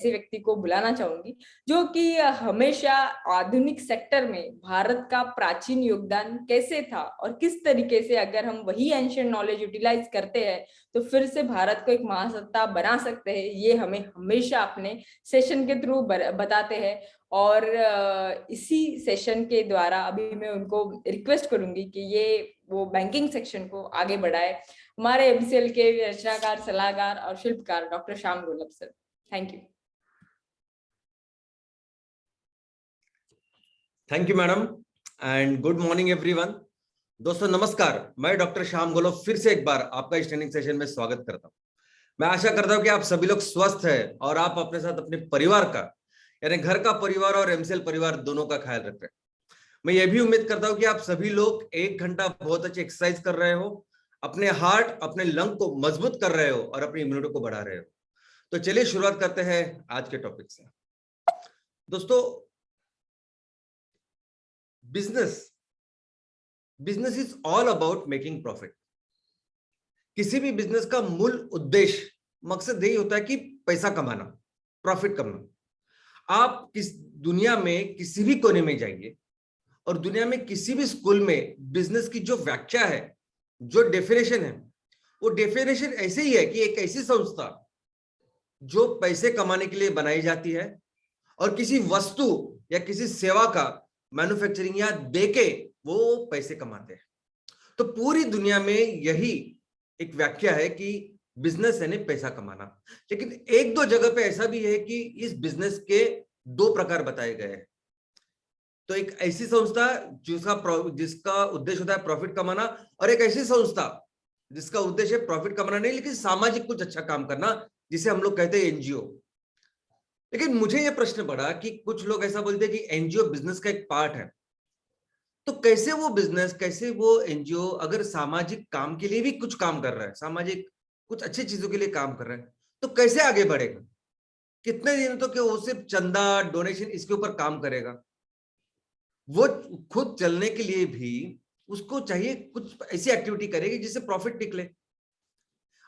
ऐसे व्यक्ति को बुलाना चाहूंगी जो कि हमेशा आधुनिक सेक्टर में भारत का प्राचीन योगदान कैसे था और किस तरीके से अगर हम वही एंशिएंट नॉलेज यूटिलाइज करते हैं तो फिर से भारत को एक महासत्ता बना सकते हैं, ये हमें हमेशा अपने सेशन के थ्रू बताते हैं। और इसी सेशन के द्वारा अभी मैं उनको रिक्वेस्ट करूंगी कि ये वो बैंकिंग सेक्शन को आगे बढ़ाए। हमारे एमसीएल के रचनाकार, सलाहकार और शिल्पकार doctor Shyam Golab sir, thank you. Thank you madam and good morning everyone. दोस्तों नमस्कार, मैं डॉक्टर श्याम गोलब फिर से एक बार आपका इस ट्रेनिंग सेशन में स्वागत करता हूं। मैं आशा करता हूं कि आप सभी लोग स्वस्थ हैं और आप अपने साथ अपने परिवार का, यानी घर का परिवार और एमसीएल परिवार दोनों का ख्याल रख रहे हैं। मैं ये भी उम्मीद करता हूं कि आप सभी लोग 1 घंटा बहुत अच्छी एक्सरसाइज कर रहे हो, अपने हार्ट अपने लंग को मजबूत कर रहे हो और अपनी इम्यूनिटी को बढ़ा रहे हो। तो चलिए शुरुआत करते हैं आज के टॉपिक से। दोस्तों, business is all about making profit. किसी भी बिजनेस का मूल उद्देश्य, मकसद यही होता है कि पैसा कमाना, प्रॉफिट करना। आप किस दुनिया में किसी भी कोने में जाइए और दुनिया में किसी भी स्कूल में बिजनेस की जो व्याख्या है, जो डेफिनेशन है, वो डेफिनेशन ऐसे ही है कि एक ऐसी संस्था जो पैसे कमाने के लिए बनाई जाती है और किसी वस्तु या किसी सेवा का मैन्युफैक्चरिंग या देके वो पैसे कमाते हैं। तो पूरी दुनिया में यही एक व्याख्या है कि बिजनेस यानी पैसा कमाना। लेकिन एक दो जगह पे ऐसा भी है कि इस बिजनेस के 2 प्रकार बताए गए हैं। तो एक ऐसी संस्था जिसका उद्देश्य होता है प्रॉफिट कमाना, और एक ऐसी संस्था जिसका उद्देश्य प्रॉफिट कमाना नहीं लेकिन सामाजिक कुछ अच्छा काम करना, जिसे हम लोग कहते हैं एनजीओ। लेकिन मुझे यह प्रश्न पड़ा कि कुछ लोग ऐसा बोलते हैं कि एनजीओ बिजनेस का एक पार्ट है। तो कैसे वो बिजनेस, कैसे वो एनजीओ अगर सामाजिक काम के लिए भी कुछ काम कर रहा है, सामाजिक कुछ अच्छी चीजों के लिए काम कर रहा है, तो कैसे आगे बढ़ेगा? कितने दिन तो क्या वो सिर्फ चंदा, डोनेशन इसके ऊपर काम करेगा? वो खुद चलने के लिए भी उसको चाहिए कुछ ऐसी एक्टिविटी करेगी जिससे प्रॉफिट निकले।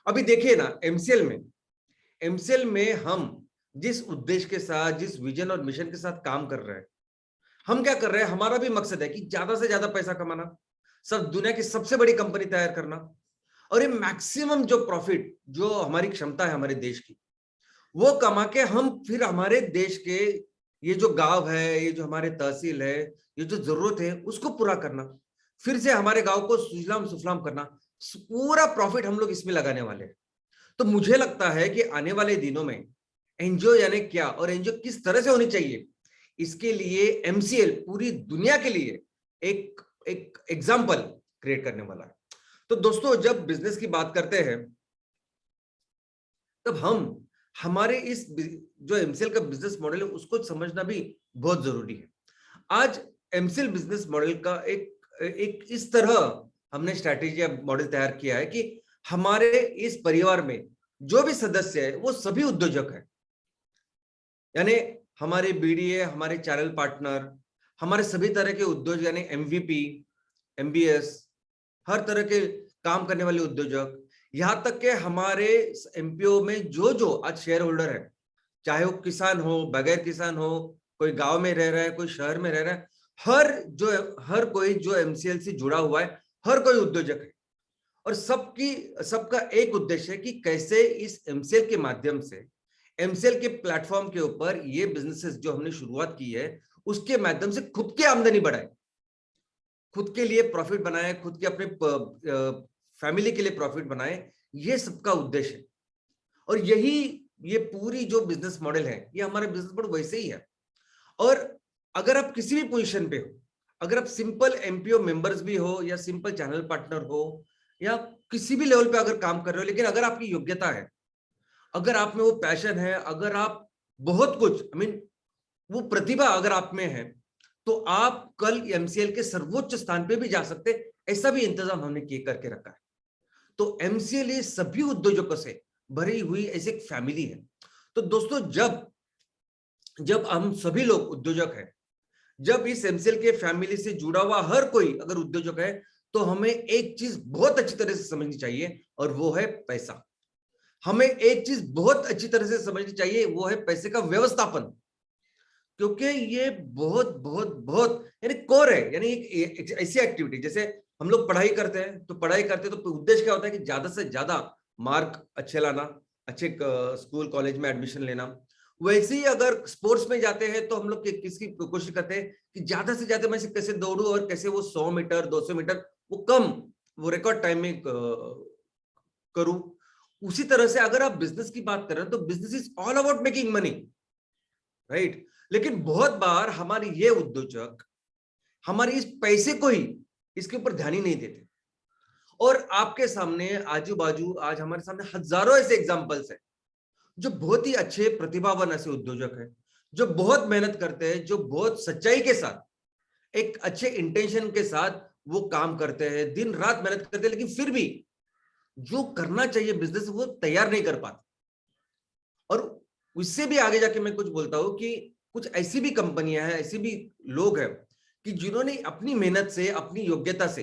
अभी देखिए ना, एमसीएल में हम जिस उद्देश्य के साथ, जिस विजन और मिशन के साथ काम कर रहे हैं, हम क्या कर रहे हैं, हमारा भी मकसद है कि ज्यादा से ज्यादा पैसा कमाना, सब दुनिया की सबसे बड़ी कंपनी तैयार करना, और ये मैक्सिमम जो प्रॉफिट, जो हमारी क्षमता है हमारे देश की, वो कमा के हम फिर हमारे देश के ये जो गांव है, ये जो हमारे तहसील है, ये जो जरूरत है उसको पूरा करना, फिर से हमारे गांव को सुजलाम सुफलाम करना, पूरा प्रॉफिट हम लोग इसमें लगाने वाले हैं। तो मुझे लगता है कि आने वाले दिनों में एनजीओ यानी क्या और एनजीओ किस तरह से होनी चाहिए, इसके लिए एमसीएल पूरी दुनिया के लिए एक एग्जाम्पल क्रिएट करने वाला है। तो दोस्तों, जब बिजनेस की बात करते हैं तब हम हमारे इस जो एमसीएल का बिजनेस मॉडल है उसको समझना भी बहुत जरूरी है। आज एमसीएल बिजनेस मॉडल का एक इस तरह हमने स्ट्रैटेजी मॉडल तैयार किया है कि हमारे इस परिवार में जो भी सदस्य है वो सभी उद्योजक है। यानी हमारे बीडीए, हमारे चैनल पार्टनर, हमारे सभी तरह के उद्योग, यानी एमवीपी, एमबीएस, हर तरह के काम करने वाले उद्योजक, यहां तक के हमारे एमपीओ में जो जो आज शेयर होल्डर है, चाहे वो किसान हो, बगैर किसान हो, कोई गांव में रह रहा है, कोई शहर में रह रहा है, हर कोई जो एमसीएल से जुड़ा हुआ है, हर कोई उद्योजक है। और सबका एक उद्देश्य है कि कैसे इस एमसीएल के माध्यम से, एमसीएल के प्लेटफॉर्म के ऊपर ये बिजनेसेस जो हमने शुरुआत की है उसके माध्यम से खुद की आमदनी बढ़ाए, खुद के लिए प्रॉफिट बनाए, खुद के अपने फैमिली के लिए प्रॉफिट बनाए, ये सबका उद्देश्य है। और ये पूरी जो बिजनेस मॉडल है, ये हमारे बिजनेस मॉडल वैसे ही है। और अगर आप किसी भी पोजीशन पे हो, अगर आप सिंपल एमपीओ मेंबर्स भी हो या सिंपल चैनल पार्टनर हो या किसी भी लेवल पे अगर काम कर रहे हो, लेकिन अगर आपकी योग्यता है, अगर आप में वो पैशन है, अगर आप बहुत कुछ वो प्रतिभा अगर आप में है, तो आप कल एमसीएल के सर्वोच्च स्थान पे भी जा सकते, ऐसा भी इंतजाम हमने किए करके रखा है। तो एमसीएल ये सभी उद्योजकों से भरी हुई ऐसी एक फैमिली है। तो दोस्तों, जब हम सभी लोग उद्योजक हैं, जब इस एमसीएल के फैमिली से जुड़ा हुआ हर कोई अगर उद्योजक है, तो हमें एक चीज बहुत अच्छी तरह से समझनी चाहिए और वो है पैसा। हमें एक चीज बहुत अच्छी तरह से समझनी चाहिए, वो है पैसे का व्यवस्थापन, क्योंकि ये बहुत बहुत बहुत यानी कोर है। यानी एक ऐसी एक्टिविटी, जैसे हम लोग पढ़ाई करते हैं तो उद्देश्य क्या होता है कि ज्यादा से ज्यादा मार्क अच्छे लाना, अच्छे स्कूल कॉलेज में एडमिशन लेना। वैसे ही अगर स्पोर्ट्स में जाते हैं तो हम लोग किसकी कोशिश करते हैं कि ज्यादा से ज्यादा मैं से कैसे दौड़ू और कैसे वो 100 मीटर 200 मीटर वो रिकॉर्ड टाइम में करूं। उसी तरह से अगर आप बिजनेस की बात कर रहे हैं तो business is all about making money, right. लेकिन बहुत बार हमारे ये उद्योजक हमारे इस पैसे को ही इसके ऊपर ध्यान ही नहीं देते। और आपके सामने आजू बाजू आज हमारे सामने हजारों ऐसे एग्जांपल्स हैं जो बहुत ही अच्छे प्रतिभावान ऐसे उद्योजक हैं, जो बहुत मेहनत करते हैं, जो बहुत सच्चाई के साथ एक अच्छे इंटेंशन के साथ वो काम करते हैं, दिन रात मेहनत करते हैं, लेकिन फिर भी जो करना चाहिए बिजनेस वो तैयार नहीं कर पाते। और उससे भी आगे जाके मैं कुछ बोलता हूं कि कुछ ऐसी भी कंपनियां हैं, ऐसे भी लोग हैं कि जिन्होंने अपनी मेहनत से, अपनी योग्यता से,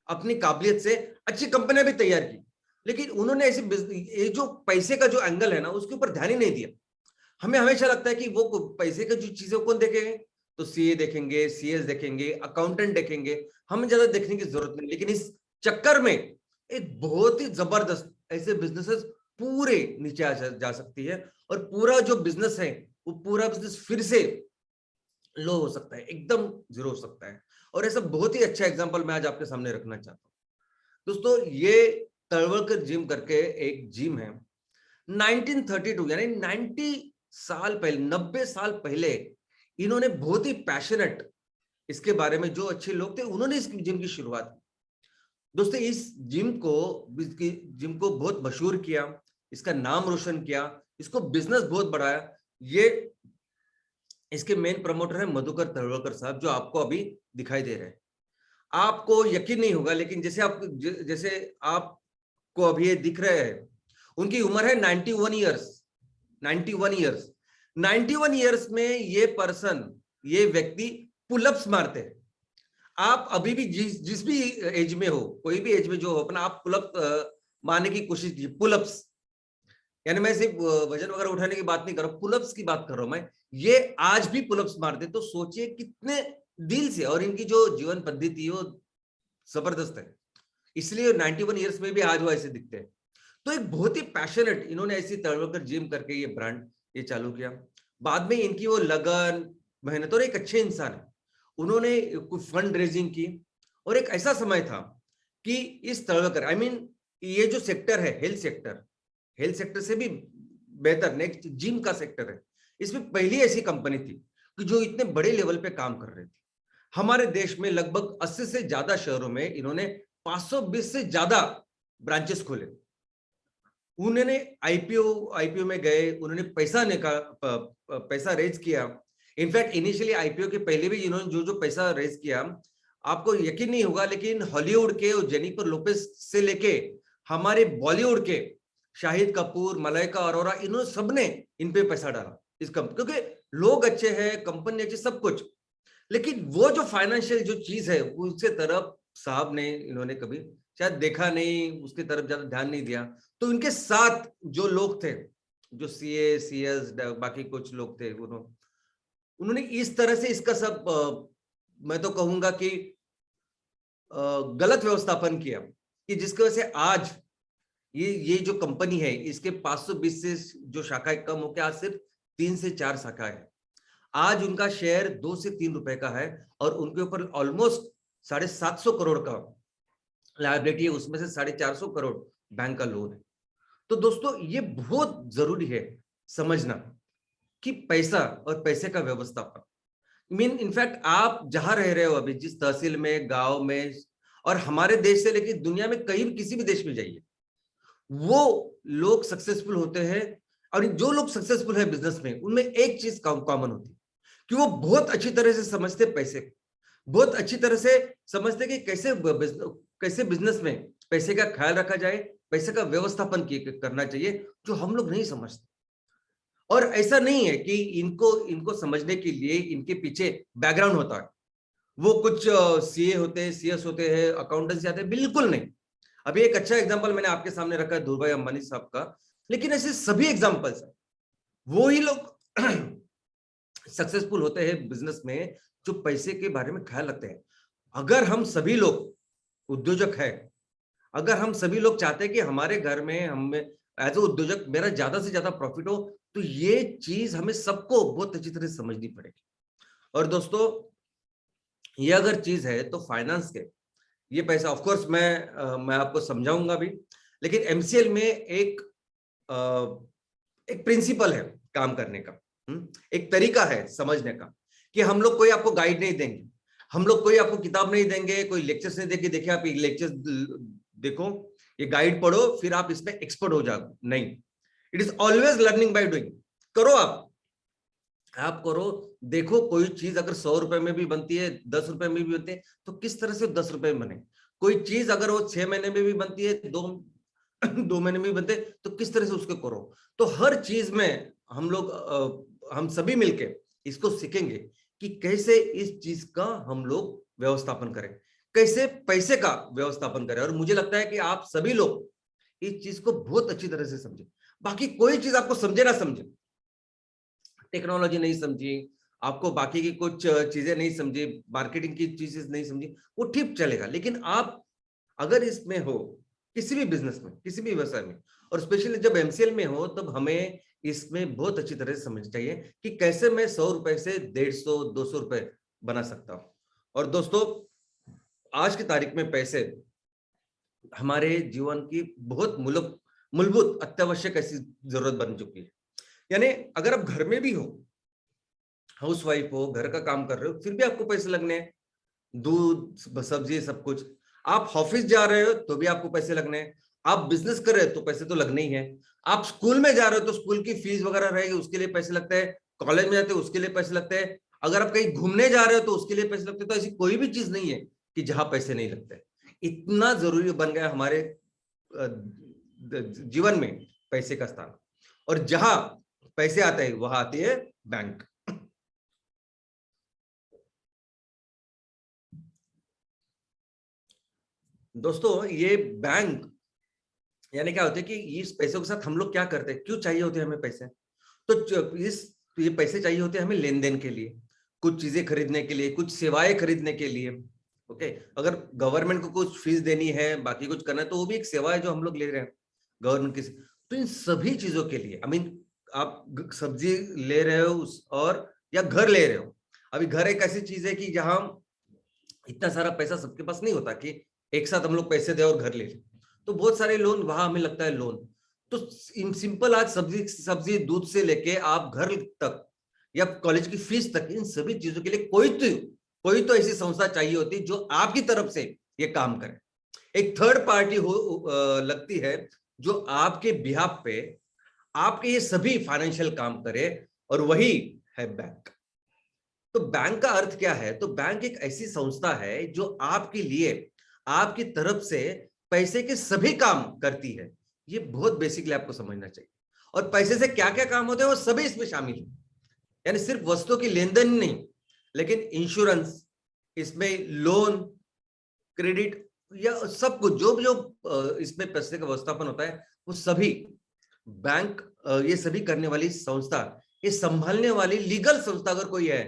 अपनी काबिलियत से अच्छी कंपनियां भी तैयार की, लेकिन उन्होंने ऐसे ये जो पैसे का जो एंगल है ना उसके ऊपर ध्यान ही नहीं दिया। हमें हमेशा लगता है कि वो पैसे का जो चीजें कौन देखेंगे, तो सीए देखेंगे, सीएस देखेंगे, अकाउंटेंट देखेंगे, हमें ज्यादा देखने की जरूरत नहीं। लेकिन इस चक्कर में एक बहुत ही जबरदस्त ऐसे बिजनेसेस पूरे नीचे जा सकती है, और पूरा जो बिजनेस है वो पूरा बिजनेस फिर से लो हो सकता है, एकदम जीरो हो सकता है। और ऐसा बहुत ही अच्छा एग्जांपल मैं आज आपके सामने रखना चाहता हूं। दोस्तों, ये तलवलकर जिम करके एक जिम है। 1932 यानी 90 साल पहले इन्होंने बहुत ही पैशनेट इसके बारे में जो अच्छे लोग थे उन्होंने इस जिम की शुरुआत की। दोस्तों, इस जिम को बहुत मशहूर किया, इसका नाम रोशन किया, इसको बिजनेस बहुत बढ़ाया। ये इसके मेन प्रमोटर है मधुकर तलवलकर साहब, जो आपको अभी दिखाई दे रहे हैं। आपको यकीन नहीं होगा, लेकिन जैसे आपको अभी ये दिख रहे हैं, उनकी उम्र है 91 ईयर्स। 91 ईयर्स 91 ईयर्स में ये व्यक्ति पुलअप्स मारते हैं। आप अभी भी जिस भी एज में हो, कोई भी एज में जो हो, अपना आप पुलअप मारने की कोशिश कीजिए। पुलअप्स यानी मैं सिर्फ वजन वगैरह उठाने की बात नहीं कर रहा हूं, पुलअप्स की बात कर रहा हूं मैं। ये आज भी पुलअप्स मारते, तो सोचिए कितने दिल से, और इनकी जो जीवन पद्धति वो जबरदस्त है, इसलिए 91 ईयर्स में भी आज वो ऐसे दिखते हैं। तो एक बहुत ही पैशनेट इन्होंने ऐसी तलवलकर जिम करके ये ब्रांड ये चालू किया। बाद में इनकी वो लगन, मेहनत, और एक अच्छे इंसान है, उन्होंने कुछ फंड रेजिंग की। और एक ऐसा समय था कि इस तलवलकर ये जो सेक्टर है हेल्थ सेक्टर से भी बेहतर नेक्स्ट जिम का सेक्टर है, इसमें पहली ऐसी कंपनी थी कि जो इतने बड़े लेवल पे काम कर रही थी। हमारे देश में लगभग 80 से ज्यादा शहरों में इन्होंने 520 से ज्यादा ब्रांचेस खोले। उन्होंने आईपीओ में गए, उन्होंने पैसा रेज किया। इनफैक्ट इनिशियली आईपीओ के पहले भी इन्होंने जो जो पैसा रेज किया, आपको यकीन नहीं होगा, लेकिन हॉलीवुड के जेनिफर लोपेज से लेके हमारे बॉलीवुड के शाहिद कपूर, मलाइका अरोरा, इन्होंने सबने इन पे पैसा डाला इस कंपनी, क्योंकि लोग अच्छे हैं, कंपनी अच्छी, सब कुछ। लेकिन वो जो फाइनेंशियल जो चीज है उसके तरफ साहब ने इन्होंने कभी शायद देखा नहीं, उसकी तरफ ज्यादा ध्यान नहीं दिया। तो इनके साथ जो लोग थे, जो सीए सीएस बाकी कुछ लोग थे, उन्होंने इस तरह से इसका सब मैं तो कहूंगा कि गलत व्यवस्थापन किया कि जिसकी वजह से आज ये जो कंपनी है इसके 520 से जो शाखाएं कम होकर आज सिर्फ 3 से 4 शाखाएं है। आज उनका शेयर 2 से 3 रुपए का है, और उनके ऊपर ऑलमोस्ट 750 करोड़ का लायबिलिटी है, उसमें से 450 करोड़ बैंक का लोन है। तो दोस्तों, ये बहुत जरूरी है समझना कि पैसा और पैसे का व्यवस्थापन इनफैक्ट आप जहां रह रहे हो अभी, जिस तहसील में, गांव में, और हमारे देश से लेकर दुनिया में कहीं किसी भी देश में जाइए, वो लोग सक्सेसफुल होते हैं। और जो लोग सक्सेसफुल है बिजनेस में, उनमें एक चीज कॉमन होती है कि वो बहुत अच्छी तरह से समझते पैसे को, बहुत अच्छी तरह से समझते कि कैसे बिजनेस में पैसे का ख्याल रखा जाए, पैसे का व्यवस्थापन करना चाहिए, जो हम लोग नहीं समझते। और ऐसा नहीं है कि इनको समझने के लिए इनके पीछे बैकग्राउंड होता है, वो कुछ सीए होते हैं, सीएस होते हैं, अकाउंटेंसी आते हैं, बिल्कुल नहीं। अभी एक अच्छा एग्जांपल मैंने आपके सामने रखा है धीरूभाई अंबानी साहब का। लेकिन ऐसे सभी एग्जांपल्स हैं। वो ही लोग सक्सेसफुल होते हैं बिजनेस में जो पैसे के बारे में ख्याल रखते हैं। अगर हम सभी लोग उद्योजक हैं, अगर हम सभी लोग चाहते हैं कि हमारे घर में हमें एज ए उद्योजक मेरा ज्यादा से ज्यादा प्रॉफिट हो, तो ये चीज हमें सबको बहुत अच्छी तरह से समझनी पड़ेगी। और दोस्तों, ये अगर चीज है तो फाइनेंस के ये पैसा ऑफ कोर्स मैं आपको समझाऊंगा भी, लेकिन एमसीएल में एक प्रिंसिपल है काम करने का, एक तरीका है समझने का, कि हम लोग कोई आपको गाइड नहीं देंगे, हम लोग कोई आपको किताब नहीं देंगे, कोई लेक्चर्स नहीं देंगे, देखिए आप लेक्चर्स देखो, ये गाइड पढ़ो, फिर आप इसमें एक्सपर्ट हो जाओ, नहीं। It is always learning by doing. करो आप करो, देखो कोई चीज अगर 100 रुपए में भी बनती है, 10 रुपए में भी बनती है, तो किस तरह से 10 रुपए में बने। कोई चीज अगर वो 6 महीने में भी बनती है, 2 महीने में भी बनते, तो किस तरह से उसको करो। तो हर चीज में हम सभी मिलके इसको सीखेंगे कि कैसे इस चीज का हम लोग व्यवस्थापन करें, कैसे पैसे का व्यवस्थापन करें। और मुझे लगता है कि आप सभी लोग इस चीज को बहुत अच्छी तरह से समझे। बाकी कोई चीज आपको समझे ना समझे, टेक्नोलॉजी नहीं समझी, आपको बाकी की कुछ चीजें नहीं समझी, मार्केटिंग की चीजें नहीं समझी, वो ठीक चलेगा। लेकिन आप अगर इसमें हो, किसी भी बिजनेस में, किसी भी व्यवसाय में, और स्पेशली जब एमसीएल में हो, तब हमें इसमें बहुत अच्छी तरह से समझना चाहिए कि कैसे मैं 100 रुपए से 150 200 रुपए बना सकता हूं। और दोस्तों, आज की तारीख में पैसे हमारे जीवन की बहुत मूलभूत अत्यावश्यक ऐसी जरूरत बन चुकी है। यानी अगर आप घर में भी हो, हाउस वाइफ हो, घर का काम कर रहे हो, फिर भी आपको पैसे लगने हैं, दूध सब्जी सब कुछ। आप ऑफिस जा रहे हो तो भी आपको पैसे लगने हैं, आप बिजनेस कर रहे हो तो पैसे तो लगने ही है, आप स्कूल में जा रहे हो तो स्कूल की फीस वगैरह रहेगी, उसके लिए पैसे लगते हैं, कॉलेज में जाते हो उसके लिए पैसे लगते हैं, अगर आप कहीं घूमने जा रहे हो तो उसके लिए पैसे लगते हैं। तो ऐसी कोई भी चीज नहीं है कि जहां पैसे नहीं लगते। इतना जरूरी बन गया हमारे जीवन में पैसे का स्थान। और जहां पैसे आते हैं वहां आती है बैंक। दोस्तों, ये बैंक यानी क्या होता है कि इस पैसों के साथ हम लोग क्या करते हैं, क्यों चाहिए होते हैं हमें पैसे। तो ये पैसे चाहिए होते हैं हमें लेन देन के लिए, कुछ चीजें खरीदने के लिए, कुछ सेवाएं खरीदने के लिए। ओके, अगर गवर्नमेंट को कुछ फीस देनी है, बाकी कुछ करना है, तो वो भी एक सेवा है जो हम लोग ले रहे हैं गवर्नमेंट की। तो इन सभी चीजों के लिए, आई मीन आप सब्जी ले रहे हो और या घर ले रहे हो। अभी घर एक ऐसी चीज है कि जहां इतना सारा पैसा सबके पास नहीं होता कि एक साथ हम लोग पैसे दे और घर ले लें, तो बहुत सारे लोन वहां हमें लगता है लोन। तो इन सिंपल आज सब्जी दूध से लेके आप घर तक या कॉलेज की फीस तक, इन सभी चीजों के लिए कोई तो ऐसी संस्था चाहिए होती जो आपकी तरफ से ये काम करे। एक थर्ड पार्टी लगती है जो आपके बिहाफ पे आपके ये सभी फाइनेंशियल काम करे, और वही है बैंक। तो बैंक का अर्थ क्या है? तो बैंक एक ऐसी संस्था है जो आपके लिए, आपकी तरफ से पैसे के सभी काम करती है। ये बहुत बेसिकली आपको समझना चाहिए। और पैसे से क्या क्या काम होते हैं वो सभी इसमें शामिल है। यानी सिर्फ वस्तुओं की लेन देन नहीं, लेकिन इंश्योरेंस, इसमें लोन, क्रेडिट, या सब कुछ जो इसमें पैसे का व्यवस्थापन होता है, वो सभी बैंक, ये सभी करने वाली संस्था, ये संभालने वाली लीगल संस्था अगर कोई है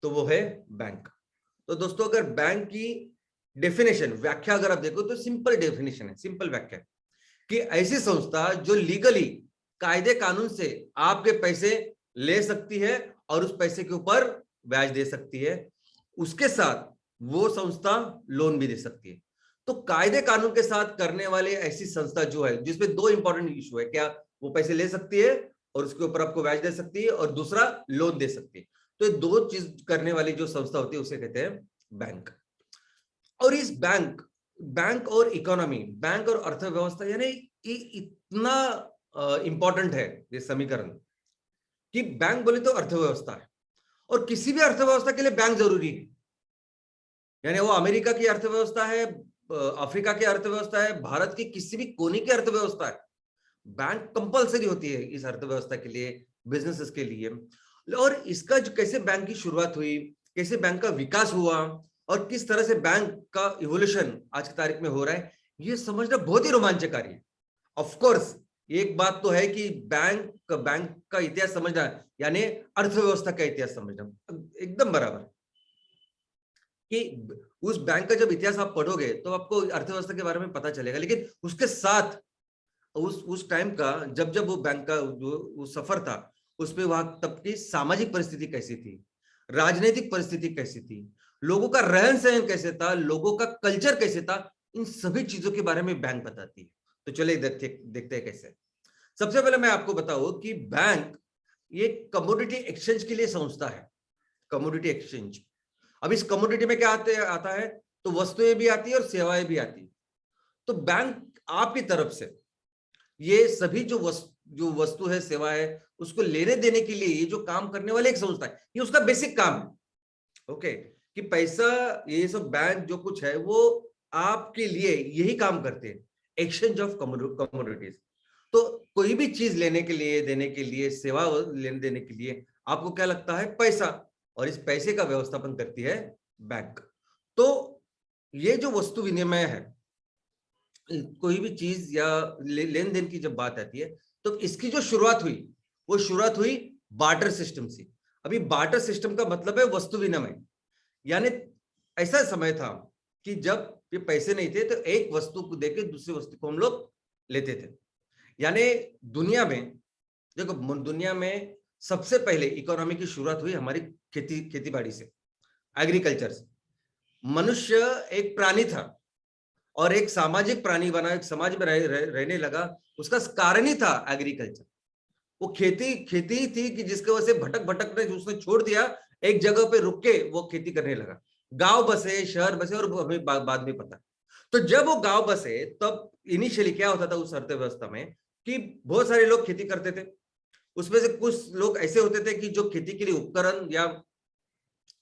तो वो है बैंक। तो दोस्तों, अगर बैंक की डेफिनेशन, व्याख्या अगर आप देखो तो सिंपल डेफिनेशन है, सिंपल व्याख्या है कि ऐसी संस्था जो लीगली, कायदे कानून से आपके पैसे ले सकती है और उस पैसे के ऊपर ब्याज दे सकती है, उसके साथ वो संस्था लोन भी दे सकती है। तो कायदे कानून के साथ करने वाले ऐसी संस्था जो है, जिसमें दो इंपॉर्टेंट इशू है, क्या वो पैसे ले सकती है और उसके ऊपर आपको ब्याज दे सकती है, और दूसरा लोन दे सकती है। तो ये दो चीज करने वाली जो संस्था होती है उसे कहते हैं बैंक। और इस बैंक और इकोनॉमी, बैंक और अर्थव्यवस्था, यानी ये इतना इंपॉर्टेंट है ये समीकरण कि बैंक बोले तो अर्थव्यवस्था है, और किसी भी अर्थव्यवस्था के लिए बैंक जरूरी है। यानी वो अमेरिका की अर्थव्यवस्था है, अफ्रीका की अर्थव्यवस्था है, भारत की किसी भी कोने की अर्थव्यवस्था है, बैंक कंपलसरी होती है इस अर्थव्यवस्था के लिए, बिजनेसेस के लिए। और इसका जो कैसे बैंक की शुरुआत हुई, कैसे बैंक का विकास हुआ, और किस तरह से बैंक का इवोल्यूशन आज की तारीख में हो रहा है, ये समझना बहुत ही रोमांचकारी है। ऑफ कोर्स एक बात तो है कि बैंक का इतिहास समझना यानी अर्थव्यवस्था का इतिहास समझना, एकदम बराबर कि उस बैंक का जब इतिहास आप पढ़ोगे तो आपको अर्थव्यवस्था के बारे में पता चलेगा। लेकिन उसके साथ उस टाइम का जब जब वो बैंक का जो वो सफर था, उसमें वहां तब की सामाजिक परिस्थिति कैसी थी, राजनीतिक परिस्थिति कैसी थी, लोगों का रहन सहन कैसे था, लोगों का कल्चर कैसे था, इन सभी चीजों के बारे में बैंक बताती है। तो चलिए देखते हैं कैसे। सबसे पहले मैं आपको बताऊं कि बैंक ये कमोडिटी एक्सचेंज के लिए संस्था है। कमोडिटी एक्सचेंज, अब इस कमोडिटी में क्या आता है, तो वस्तुएं भी आती है और सेवाएं भी आती है। तो बैंक आपकी तरफ से ये सभी जो वस्तु है, सेवा है, उसको लेने देने के लिए ये जो काम करने वाले एक संस्था है, ये उसका बेसिक काम है। ओके, कि पैसा, ये सब बैंक जो कुछ है वो आपके लिए यही काम करते हैं, एक्सचेंज ऑफ कमोडिटीज। तो कोई भी चीज लेने के लिए, देने के लिए, सेवा लेने देने के लिए आपको क्या लगता है, पैसा, और इस पैसे का व्यवस्थापन करती है बैंक। तो ये जो वस्तु विनिमय है, कोई भी चीज या लेन देन की जब बात आती है, तो इसकी जो शुरुआत हुई वो शुरुआत हुई बार्टर सिस्टम से। अभी बार्टर सिस्टम का मतलब है वस्तु विनिमय, यानी ऐसा समय था कि जब ये पैसे नहीं थे तो एक वस्तु को देके दूसरी वस्तु को हम लोग लेते थे। यानी दुनिया में देखो, दुनिया में सबसे पहले इकोनॉमी की शुरुआत हुई हमारी खेती बाड़ी से, एग्रीकल्चर से। मनुष्य एक प्राणी था और एक सामाजिक प्राणी बना, एक समाज में रहने लगा। उसका कारण ही था एग्रीकल्चर। वो खेती ही थी कि जिसके वजह से भटक भटक ने उसने छोड़ दिया, एक जगह पे रुक के वो खेती करने लगा। गांव बसे, शहर बसे, और हमें बाद में पता। तो जब वो गांव बसे तब इनिशियली क्या होता था उस अर्थव्यवस्था में, कि बहुत सारे लोग खेती करते थे। उसमें से कुछ लोग ऐसे होते थे कि जो खेती के लिए उपकरण या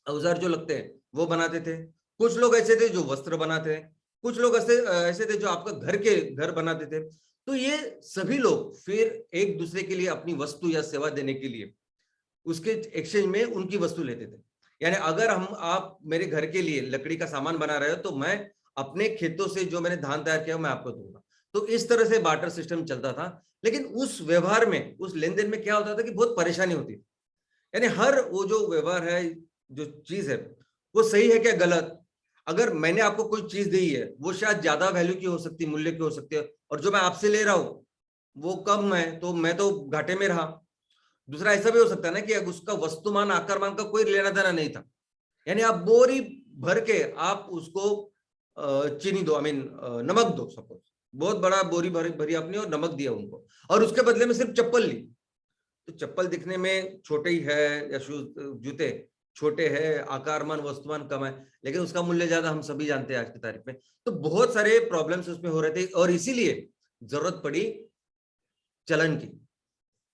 औजार जो लगते हैं वो बनाते थे। कुछ लोग ऐसे थे जो वस्त्र बनाते थे। कुछ लोग ऐसे थे जो आपका घर बनाते थे। तो ये सभी लोग फिर एक दूसरे के लिए अपनी वस्तु या सेवा देने के लिए उसके एक्सचेंज में उनकी वस्तु लेते थे। यानी अगर आप मेरे घर के लिए लकड़ी का सामान बना रहे हो तो मैं अपने खेतों से जो मैंने धान तैयार किया मैं आपको दूंगा। तो इस तरह से बार्टर सिस्टम चलता था। लेकिन उस व्यवहार में, उस लेन देन में क्या होता था कि बहुत परेशानी होती थी। यानी हर वो जो व्यवहार है, जो चीज है, वो सही है क्या गलत। अगर मैंने आपको कोई चीज दी है वो शायद ज्यादा वैल्यू की हो सकती है, मूल्य की हो सकती है, और जो मैं आपसे ले रहा हूं वो कम है, तो मैं तो घाटे में रहा। दूसरा ऐसा भी हो सकता है ना कि उसका वस्तुमान आकारमान का कोई लेना देना नहीं था। यानी आप बोरी भर के आप उसको चीनी दो, नमक दो, सपोज बहुत बड़ा बोरी भरी आपने और नमक दिया उनको, और उसके बदले में सिर्फ चप्पल ली। तो चप्पल दिखने में छोटे ही है या जूते छोटे हैं, आकारमान वस्तुमान कम है, लेकिन उसका मूल्य ज्यादा, हम सभी जानते हैं आज की तारीख में। तो बहुत सारे प्रॉब्लम्स उसमें हो रहे थे और इसीलिए जरूरत पड़ी चलन की,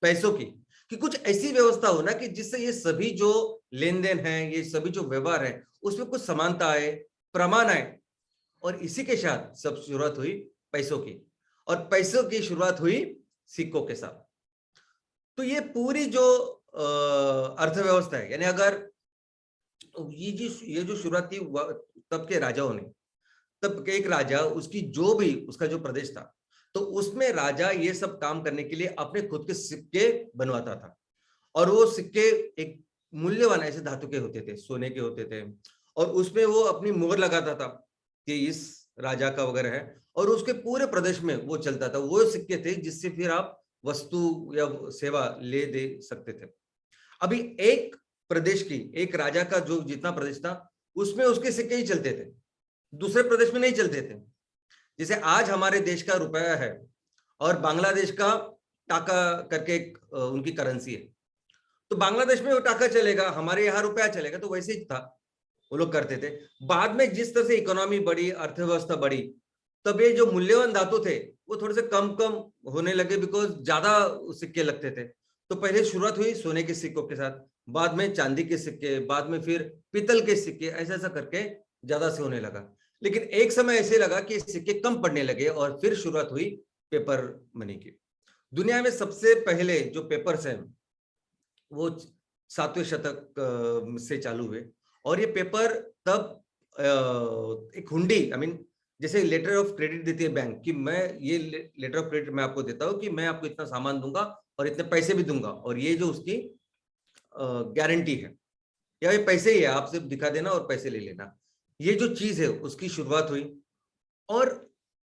पैसों की, कि कुछ ऐसी व्यवस्था हो ना कि जिससे ये सभी जो लेन देन है, ये सभी जो व्यवहार है, उसमें कुछ समानता आए, प्रमाण आए। और इसी के साथ सब शुरुआत हुई पैसों की, और पैसों की शुरुआत हुई सिक्कों के साथ। तो ये पूरी जो अर्थव्यवस्था है, यानी अगर ये जो शुरुआत की तब के राजाओं ने, तब के एक राजा, उसकी जो भी उसका जो प्रदेश था, तो उसमें राजा ये सब काम करने के लिए अपने खुद के सिक्के बनवाता था। और वो सिक्के एक मूल्यवान ऐसे धातु के होते थे, सोने के होते थे, और उसमें वो अपनी मोहर लगाता था कि इस राजा का वगैरह है, और उसके पूरे प्रदेश में वो चलता था। वो सिक्के थे जिससे फिर आप वस्तु या सेवा ले दे सकते थे। अभी एक प्रदेश की, एक राजा का जो जितना प्रदेश था उसमें उसके सिक्के ही चलते थे, दूसरे प्रदेश में नहीं चलते थे। जैसे आज हमारे देश का रुपया है और बांग्लादेश का टाका करके एक उनकी करेंसी है, तो बांग्लादेश में वो टाका चलेगा, हमारे यहाँ रुपया चलेगा। तो वैसे ही था, वो लोग करते थे। बाद में जिस तरह से इकोनॉमी बढ़ी, अर्थव्यवस्था बढ़ी, तब ये जो मूल्यवान धातु थे वो थोड़े से कम कम होने लगे, बिकॉज ज्यादा सिक्के लगते थे। तो पहले शुरुआत हुई सोने के सिक्कों के साथ, बाद में चांदी के सिक्के, बाद में फिर पीतल के सिक्के, ऐसा ऐसा करके ज्यादा से होने लगा। लेकिन एक समय ऐसे लगा कि सिक्के कम पड़ने लगे और फिर शुरुआत हुई पेपर मनी की। दुनिया में सबसे पहले जो पेपर्स हैं वो 7वें शतक से चालू हुए, और ये पेपर तब एक हुंडी, जैसे लेटर ऑफ क्रेडिट देती है बैंक कि मैं ये लेटर ऑफ क्रेडिट मैं आपको देता हूँ कि मैं आपको इतना सामान दूंगा और इतने पैसे भी दूंगा, और ये जो उसकी गारंटी है, या ये पैसे ही है, आप सिर्फ दिखा देना और पैसे ले लेना, ये जो चीज है उसकी शुरुआत हुई। और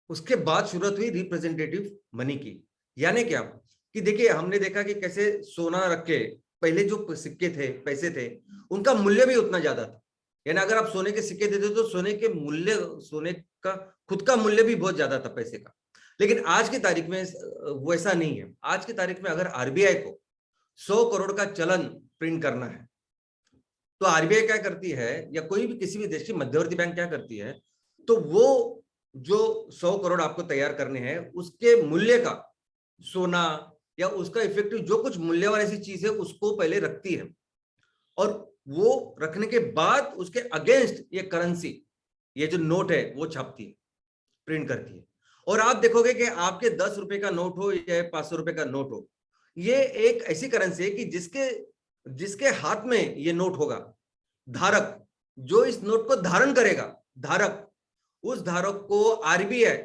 उसके बाद शुरुआत हुई रिप्रेजेंटेटिव मनी की। यानी क्या कि देखिए, हमने देखा कि कैसे सोना रख के पहले जो सिक्के थे, पैसे थे, उनका मूल्य भी उतना ज्यादा था। यानी अगर आप सोने के सिक्के देते तो सोने के मूल्य, सोने का खुद का मूल्य भी बहुत ज्यादा था पैसे का। लेकिन आज की तारीख में वैसा नहीं है। आज की तारीख में अगर आरबीआई को 100 करोड़ का चलन प्रिंट करना है तो आरबीआई क्या करती है, या कोई भी किसी भी देश की मध्यवर्ती बैंक क्या करती है, तो वो जो 100 करोड़ आपको तैयार करने हैं उसके मूल्य का सोना या उसका इफेक्टिव जो कुछ मूल्यवान ऐसी चीज है उसको पहले रखती है, और वो रखने के बाद उसके अगेंस्ट ये करेंसी, ये जो नोट है वो छापती है, प्रिंट करती है। और आप देखोगे कि आपके 10 रुपए का नोट हो या 500 रुपए का नोट हो, ये एक ऐसी करेंसी है कि जिसके जिसके हाथ में ये नोट होगा, धारक जो इस नोट को धारण करेगा, धारक, उस धारक को आरबीआई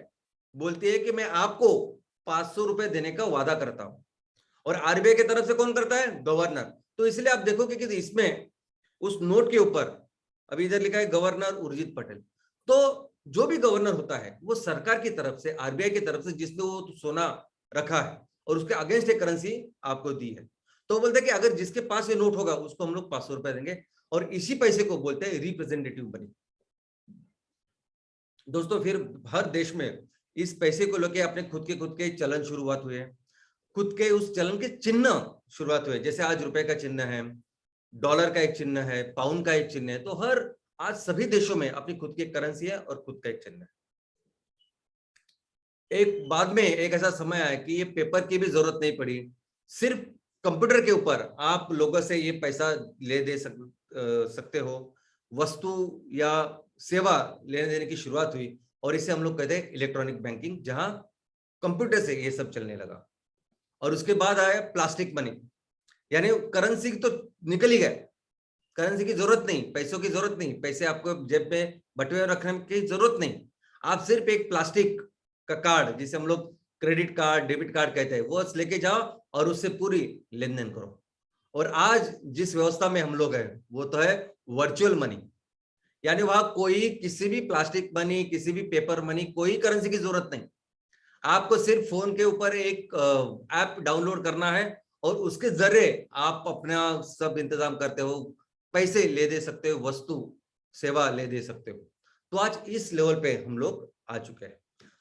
बोलती है कि मैं आपको 500 रुपए देने का वादा करता हूं। और आरबीआई की तरफ से कौन करता है? गवर्नर। तो इसलिए आप देखोगे कि इसमें उस नोट के ऊपर अभी इधर लिखा है गवर्नर उर्जित पटेल। तो जो भी गवर्नर होता है वो सरकार की तरफ से, आरबीआई की तरफ से, जिसने वो सोना रखा है और उसके अगेंस्ट एक करेंसी आपको दी है, तो बोलते हैं कि अगर जिसके पास ये नोट होगा उसको हम लोग 500 रुपए देंगे, और इसी पैसे को बोलते हैं रिप्रेजेंटेटिव मनी। दोस्तों, फिर हर देश में इस पैसे को लेके अपने खुद के चलन शुरुआत हुए हैं, खुद के उस चलन के चिन्ह शुरुआत हुए। जैसे आज रुपए का चिन्ह है, डॉलर का एक चिन्ह है, पाउंड का एक चिन्ह है। तो हर आज सभी देशों में अपनी खुद की करेंसी है और खुद का एक चिन्ह है। एक बाद में एक ऐसा समय आया कि ये पेपर की भी जरूरत नहीं पड़ी, सिर्फ कंप्यूटर के ऊपर आप लोगों से ये पैसा ले दे सकते हो, वस्तु या सेवा लेने देने की शुरुआत हुई, और इसे हम लोग कहते हैं इलेक्ट्रॉनिक बैंकिंग, जहां कंप्यूटर से ये सब चलने लगा। और उसके बाद आया प्लास्टिक मनी, यानी करेंसी तो निकल ही गया, करेंसी की जरूरत नहीं, पैसों की जरूरत नहीं, पैसे आपको जेब में बटुए रखने की जरूरत नहीं, आप सिर्फ एक प्लास्टिक का कार्ड, जिसे हम लोग क्रेडिट कार्ड, डेबिट कार्ड कहते हैं, वो लेके जाओ और उससे पूरी लेन देन करो। और आज जिस व्यवस्था में हम लोग हैं वो तो है वर्चुअल मनी, यानी वहां कोई किसी भी प्लास्टिक मनी, किसी भी पेपर मनी, कोई करेंसी की जरूरत नहीं। आपको सिर्फ फोन के ऊपर एक ऐप डाउनलोड करना है और उसके जरिए आप अपना सब इंतजाम करते हो, पैसे ले दे सकते हो, वस्तु सेवा ले दे सकते हो। तो आज इस लेवल पे हम लोग आ चुके हैं।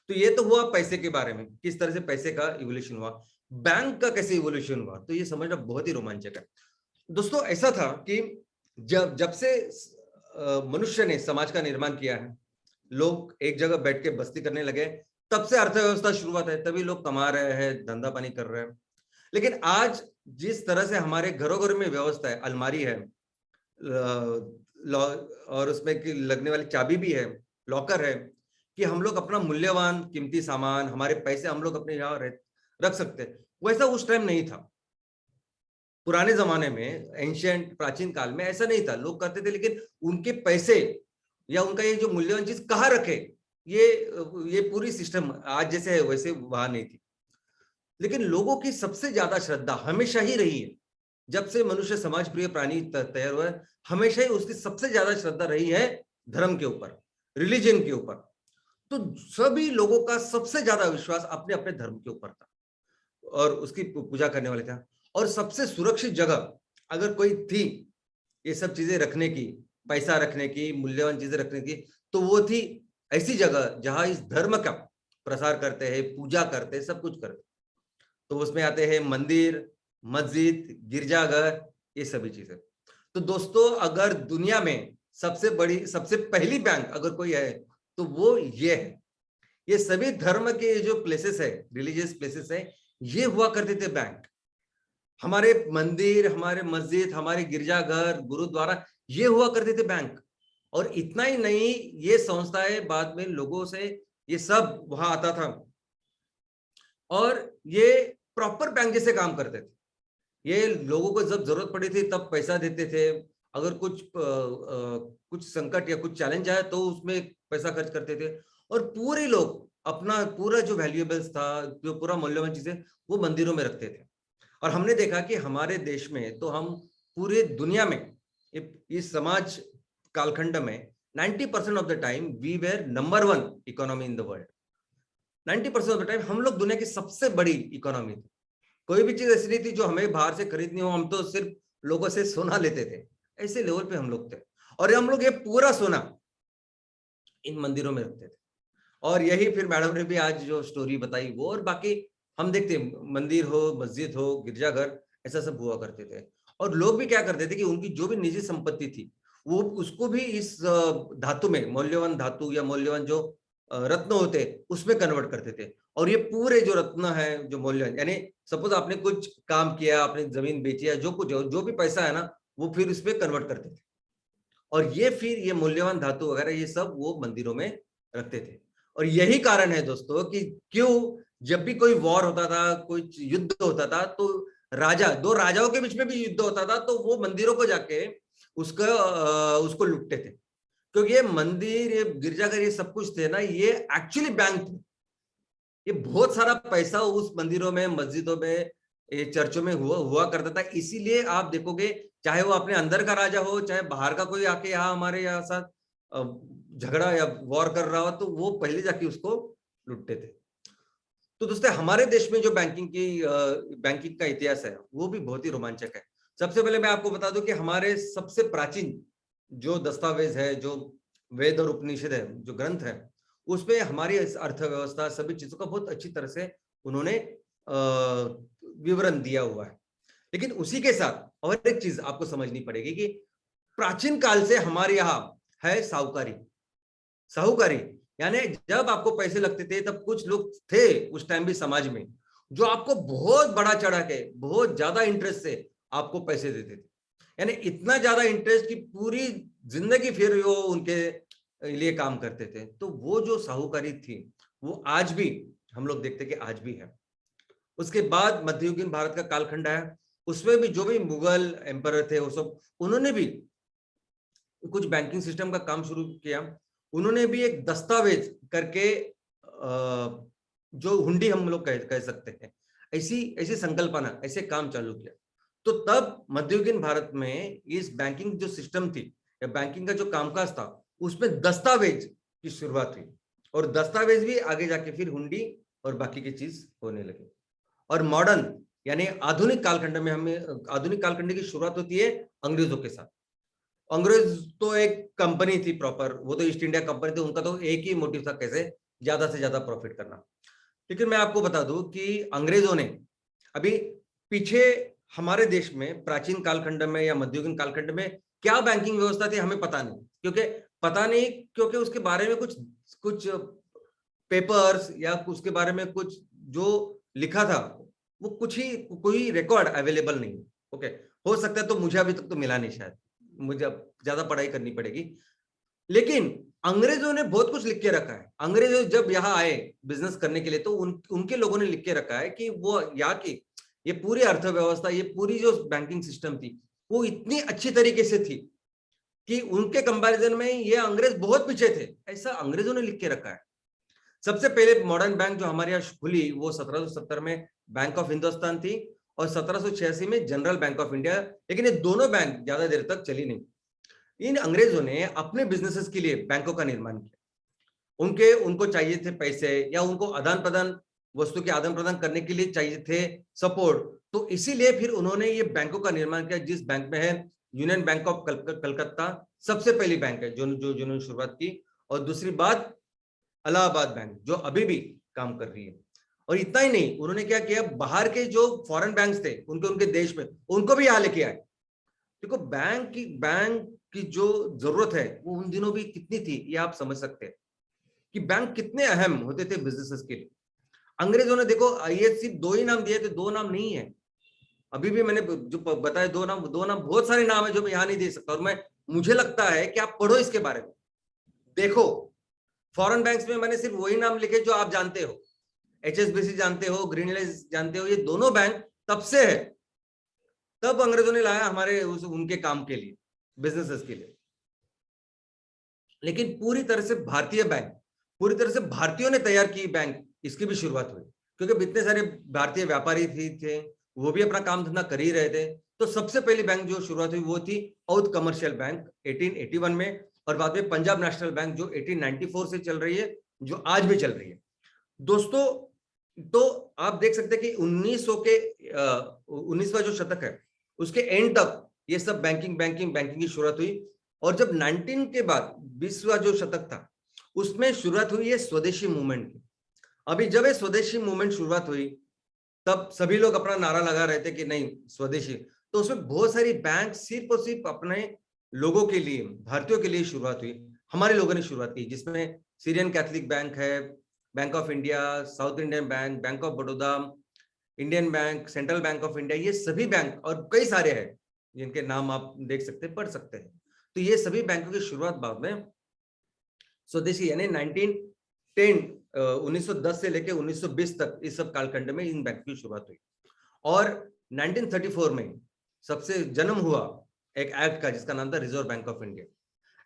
तो ये तो हुआ पैसे के बारे में, किस तरह से पैसे का इवोल्यूशन हुआ। बैंक का कैसे इवोल्यूशन हुआ, तो ये समझना बहुत ही रोमांचक है। दोस्तों, ऐसा था कि जब जब से मनुष्य ने समाज का निर्माण किया है, लोग एक जगह बैठ के बस्ती करने लगे, तब से अर्थव्यवस्था शुरुआत है, तभी लोग कमा रहे हैं, धंधा पानी कर रहे हैं। लेकिन आज जिस तरह से हमारे घरों घर में व्यवस्था है, अलमारी है, और उसमें की लगने वाली चाबी भी है, लॉकर है, कि हम लोग अपना मूल्यवान कीमती सामान, हमारे पैसे हम लोग अपने यहाँ रख सकते हैं, वैसा उस टाइम नहीं था। पुराने जमाने में, एंशियंट प्राचीन काल में ऐसा नहीं था, लोग करते थे, लेकिन उनके पैसे या उनका ये जो मूल्यवान चीज कहाँ रखे, ये पूरी सिस्टम आज जैसे है वैसे वहां नहीं थी। लेकिन लोगों की सबसे ज्यादा श्रद्धा हमेशा ही रही है, जब से मनुष्य समाज प्रिय प्राणी तैयार हुआ है, हमेशा ही उसकी सबसे ज्यादा श्रद्धा रही है धर्म के ऊपर, रिलीजन के ऊपर। तो सभी लोगों का सबसे ज्यादा विश्वास अपने अपने धर्म के ऊपर था और उसकी पूजा करने वाले थे। और सबसे सुरक्षित जगह अगर कोई थी ये सब चीजें रखने की, पैसा रखने की, मूल्यवान चीजें रखने की, तो वो थी ऐसी जगह जहां इस धर्म का प्रसार करते हैं, पूजा करते हैं, सब कुछ करते। तो उसमें आते हैं मंदिर, मस्जिद, गिरजाघर, ये सभी चीजें। तो दोस्तों, अगर दुनिया में सबसे बड़ी, सबसे पहली बैंक अगर कोई है तो वो ये है। ये सभी धर्म के जो प्लेसेस है, रिलीजियस प्लेसेस है, ये हुआ करते थे बैंक। हमारे मंदिर, हमारे मस्जिद, हमारे गिरजाघर, गुरुद्वारा, ये हुआ करते थे बैंक। और इतना ही नहीं, ये संस्थाएं बाद में लोगों से ये सब वहां आता था, और ये प्रॉपर बैंक जैसे काम करते थे। ये लोगों को जब जरूरत पड़ी थी तब पैसा देते थे, अगर कुछ संकट या कुछ चैलेंज आया तो उसमें पैसा खर्च करते थे। और पूरे लोग अपना पूरा जो वैल्यूएबल्स था, जो पूरा मूल्यवान चीजें, वो मंदिरों में रखते थे। और हमने देखा कि हमारे देश में तो हम पूरे दुनिया में इस समाज कालखंड में 90% of the time we were number 1 economy in the world. 90% of the time हम लोग दुनिया की सबसे बड़ी इकोनॉमी थी। कोई भी चीज ऐसी नहीं थी जो हमें बाहर से खरीदनी हो, हम तो सिर्फ लोगों से सोना लेते थे, ऐसे लेवल पे हम लोग थे। और हम लोग ये पूरा सोना इन मंदिरों में रखते थे। और यही फिर मैडम ने भी आज जो स्टोरी बताई वो, और बाकी हम देखते मंदिर हो, मस्जिद हो, गिरजाघर, ऐसा सब हुआ करते थे। और लोग भी क्या करते थे कि उनकी जो भी निजी संपत्ति थी वो उसको भी इस धातु में, मूल्यवान धातु या मूल्यवान जो रत्न होते उसमें कन्वर्ट करते थे। और ये पूरे जो रत्न है, जो मूल्यवान, यानी सपोज आपने कुछ काम किया, आपने जमीन बेची है, जो कुछ जो भी पैसा है ना, वो फिर इसमें कन्वर्ट करते थे। और ये फिर ये मूल्यवान धातु वगैरह ये सब वो मंदिरों में रखते थे। और यही कारण है दोस्तों कि क्यों जब भी कोई वॉर होता था, कोई युद्ध होता था, तो राजा, दो राजाओं के बीच में भी युद्ध होता था, तो वो मंदिरों को जाके उसको लूटते थे। क्योंकि ये मंदिर, ये गिरजाघर, ये सब कुछ थे ना, ये एक्चुअली बैंक थे। ये बहुत सारा पैसा उस मंदिरों में, मस्जिदों में, ये चर्चों में हुआ करता था। इसीलिए आप देखोगे, चाहे वो अपने अंदर का राजा हो, चाहे बाहर का कोई आके यहाँ हमारे यहाँ साथ झगड़ा या वॉर कर रहा हो, तो वो पहले जाके उसको लूटते थे। तो दोस्तों, हमारे देश में जो बैंकिंग का इतिहास है वो भी बहुत ही रोमांचक है। सबसे पहले मैं आपको बता दूं कि हमारे सबसे प्राचीन जो दस्तावेज है, जो वेद और उपनिषद है, जो ग्रंथ है, उसमें हमारी अर्थव्यवस्था, सभी चीजों का बहुत अच्छी तरह से उन्होंने विवरण दिया हुआ है। लेकिन उसी के साथ और एक चीज आपको समझनी पड़ेगी कि प्राचीन काल से हमारे यहाँ है साहूकारी। साहूकारी यानी जब आपको पैसे लगते थे, तब कुछ लोग थे उस टाइम भी समाज में जो आपको बहुत बड़ा चढ़ा के, बहुत ज्यादा इंटरेस्ट से आपको पैसे देते थे। यानी इतना ज्यादा इंटरेस्ट कि पूरी जिंदगी फिर वो उनके लिए काम करते थे। तो वो जो साहूकारी थी वो आज भी हम लोग देखते कि आज भी है। उसके बाद मध्ययुगीन भारत का कालखंड आया, उसमें भी जो भी मुगल एम्परर थे वो सब, उन्होंने भी कुछ बैंकिंग सिस्टम का काम शुरू किया। उन्होंने भी एक दस्तावेज करके जो हुंडी हम लोग कह सकते हैं, ऐसी ऐसी संकल्पना, ऐसे काम चालू किया। तो तब मध्ययुगीन भारत में इस बैंकिंग जो सिस्टम थी या बैंकिंग का जो कामकाज था, उसमें दस्तावेज की शुरुआत हुई। और दस्तावेज भी आगे जाके फिर हुंडी और बाकी की चीज होने लगी। और मॉडर्न यानी आधुनिक कालखंड में, हमें आधुनिक कालखंड की शुरुआत होती है अंग्रेजों के साथ। अंग्रेज तो एक कंपनी थी प्रॉपर, वो तो ईस्ट इंडिया कंपनी थी, उनका तो एक ही मोटिव था, कैसे ज्यादा से ज्यादा प्रॉफिट करना। लेकिन मैं आपको बता दूं कि अंग्रेजों ने अभी पीछे हमारे देश में प्राचीन कालखंड में या मध्ययुगीन कालखंड में क्या बैंकिंग व्यवस्था थी हमें पता नहीं। क्योंकि उसके बारे में कुछ कुछ पेपर्स या उसके बारे में कुछ जो लिखा था वो कुछ ही, कोई रिकॉर्ड अवेलेबल नहीं। ओके, हो सकता है, तो मुझे अभी तक तो मिला नहीं, शायद मुझे अब ज्यादा पढ़ाई करनी पड़ेगी। लेकिन अंग्रेजों ने बहुत कुछ लिख के रखा है। अंग्रेज जब यहाँ आए बिजनेस करने के लिए, तो उनके लोगों ने लिख के रखा है कि वो यहाँ की ये पूरी अर्थव्यवस्था, ये पूरी जो बैंकिंग सिस्टम थी, वो इतनी अच्छी तरीके से थी कि उनके कंपैरिजन में ये अंग्रेज बहुत पीछे थे, ऐसा अंग्रेजों ने लिख के रखा है। सबसे पहले मॉडर्न बैंक जो हमारे यहाँ खुली वो 1770 में बैंक ऑफ हिंदुस्तान थी, और 1786 में जनरल बैंक ऑफ इंडिया। लेकिन ये दोनों बैंक ज्यादा देर तक चली नहीं। इन अंग्रेजों ने अपने बिजनेसेस के लिए बैंकों का निर्माण किया। उनको चाहिए थे पैसे, या उनको आदान प्रदान, वस्तु के आदान प्रदान करने के लिए चाहिए थे सपोर्ट। तो इसीलिए फिर उन्होंने ये बैंकों का निर्माण किया, जिस बैंक में है यूनियन बैंक ऑफ कलकत्ता, सबसे पहली बैंक है जिन्होंने शुरुआत की। और दूसरी बात इलाहाबाद बैंक, जो अभी भी काम कर रही है। और इतना ही नहीं, उन्होंने क्या किया, बाहर के जो फॉरेन बैंक्स थे उनके देश में, उनको भी यहाँ लेके आए। देखो बैंक की जो जरूरत है वो उन दिनों भी कितनी थी, ये आप समझ सकते हैं कि बैंक कितने अहम होते थे बिजनेसेस के लिए। अंग्रेजों ने देखो ये सिर्फ दो ही नाम दिए थे, दो नाम नहीं है। अभी भी मैंने जो बताया दो नाम, बहुत सारे नाम है जो मैं यहाँ नहीं दे सकता। और मुझे लगता है कि आप पढ़ो इसके बारे में, देखो फॉरेन बैंक्स में मैंने सिर्फ वही नाम लिखे जो आप जानते हो। HSBC जानते हो, ग्रीनलैंड जानते हो, ये दोनों बैंक तब से है, तब अंग्रेजों ने लाया हमारे उनके काम के लिए, बिजनेसेस के लिए। लेकिन पूरी तरह से भारतीय बैंक, पूरी तरह से भारतीयों ने तैयार की बैंक, इसकी भी शुरुआत हुई, क्योंकि इतने सारे भारतीय व्यापारी थे, वो भी अपना काम धंधा कर ही रहे थे। तो सबसे पहली बैंक जो शुरुआत हुई वो थी औध कमर्शियल बैंक 1881 में, और बाद में पंजाब नेशनल बैंक जो 1894 से चल रही है, जो आज भी चल रही है। दोस्तों, तो आप देख सकते हैं कि 19वां जो शतक है उसके एंड तक ये सब बैंकिंग की शुरुआत हुई। और जब 19 के बाद 20वां जो शतक था उसमें शुरुआत हुई है स्वदेशी मूवमेंट की। अभी जब ये स्वदेशी मूवमेंट शुरुआत हुई तब सभी लोग अपना नारा लगा रहे थे कि नहीं स्वदेशी, तो उसमें बहुत सारी बैंक सिर्फ और सिर्फ अपने लोगों के लिए, भारतीयों के लिए शुरुआत हुई। हमारे लोगों ने शुरुआत की, जिसमें सीरियन कैथलिक बैंक है, bank of India, south Indian bank, bank of Baroda, Indian bank, central bank of India, ये सभी बैंक और कई सारे हैं जिनके नाम आप देख सकते हैं, पढ़ सकते हैं। तो ये सभी बैंकों की शुरुआत बाद में स्वदेशी यानी 1910 से लेकर 1920 तक इस सब कालखंड में इन बैंक की शुरुआत हुई। और 1934 में सबसे जन्म हुआ एक एक्ट का जिसका नाम था रिजर्व बैंक ऑफ इंडिया।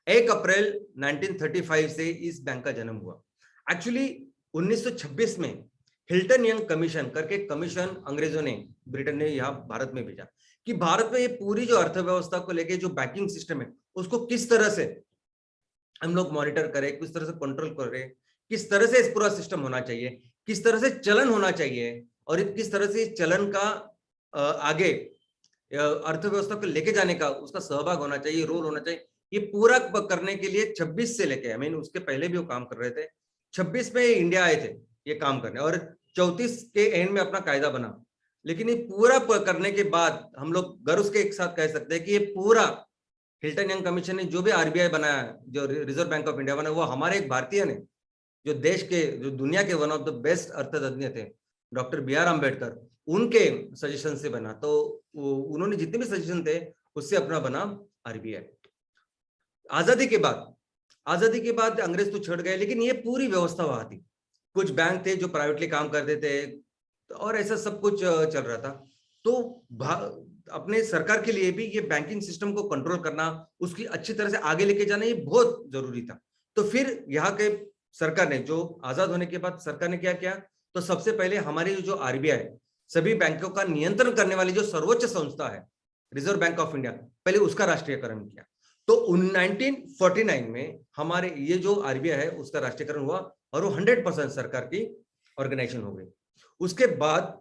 1 अप्रैल 1935 से इस बैंक का जन्म हुआ। एक्चुअली 1926 में हिल्टन यंग कमीशन करके कमीशन अंग्रेजों ने, ब्रिटेन ने यहाँ भारत में भेजा कि भारत में ये पूरी जो अर्थव्यवस्था को लेके जो बैंकिंग सिस्टम है उसको किस तरह से हम लोग मॉनिटर करें, किस तरह से कंट्रोल करें, किस तरह से इस पूरा सिस्टम होना चाहिए, किस तरह से चलन होना चाहिए, और किस तरह से इस चलन का आगे अर्थव्यवस्था को लेके जाने का उसका सहभाग होना चाहिए, रोल होना चाहिए। ये पूरा करने के लिए 26 से लेके, आई मीन उसके पहले भी वो काम कर रहे थे, 26 में इंडिया आए थे ये काम करने, और 34 के एंड में अपना कायदा बना। लेकिन ये पूरा करने के बाद हम लोग गर्व के एक साथ कह सकते हैं कि ये पूरा हिल्टन यंग कमीशन ने जो भी आरबीआई बनाया, जो रिजर्व बैंक ऑफ इंडिया बनाया, वो हमारे एक भारतीय ने, जो देश के, जो दुनिया के वन ऑफ द बेस्ट अर्थतज्ञ थे, डॉक्टर बी.आर. अम्बेडकर, उनके सजेशन से बना। तो उन्होंने जितने भी सजेशन थे उससे अपना बना आरबीआई। आजादी के बाद अंग्रेज तो छड़ गए, लेकिन ये पूरी व्यवस्था वहां थी। कुछ बैंक थे जो प्राइवेटली काम करते थे और ऐसा सब कुछ चल रहा था। तो अपने सरकार के लिए भी ये बैंकिंग सिस्टम को कंट्रोल करना, उसकी अच्छी तरह से आगे लेके जाना, ये बहुत जरूरी था। तो फिर यहाँ के सरकार ने, जो आजाद होने के बाद सरकार ने क्या किया, तो सबसे पहले हमारी जो आरबीआई, सभी बैंकों का नियंत्रण करने वाली जो सर्वोच्च संस्था है रिजर्व बैंक ऑफ इंडिया, पहले उसका राष्ट्रीयकरण किया। तो 1949 में हमारे ये जो आरबीआई है उसका राष्ट्रीयकरण हुआ और वो 100% सरकार की ऑर्गेनाइजेशन हो गई। उसके बाद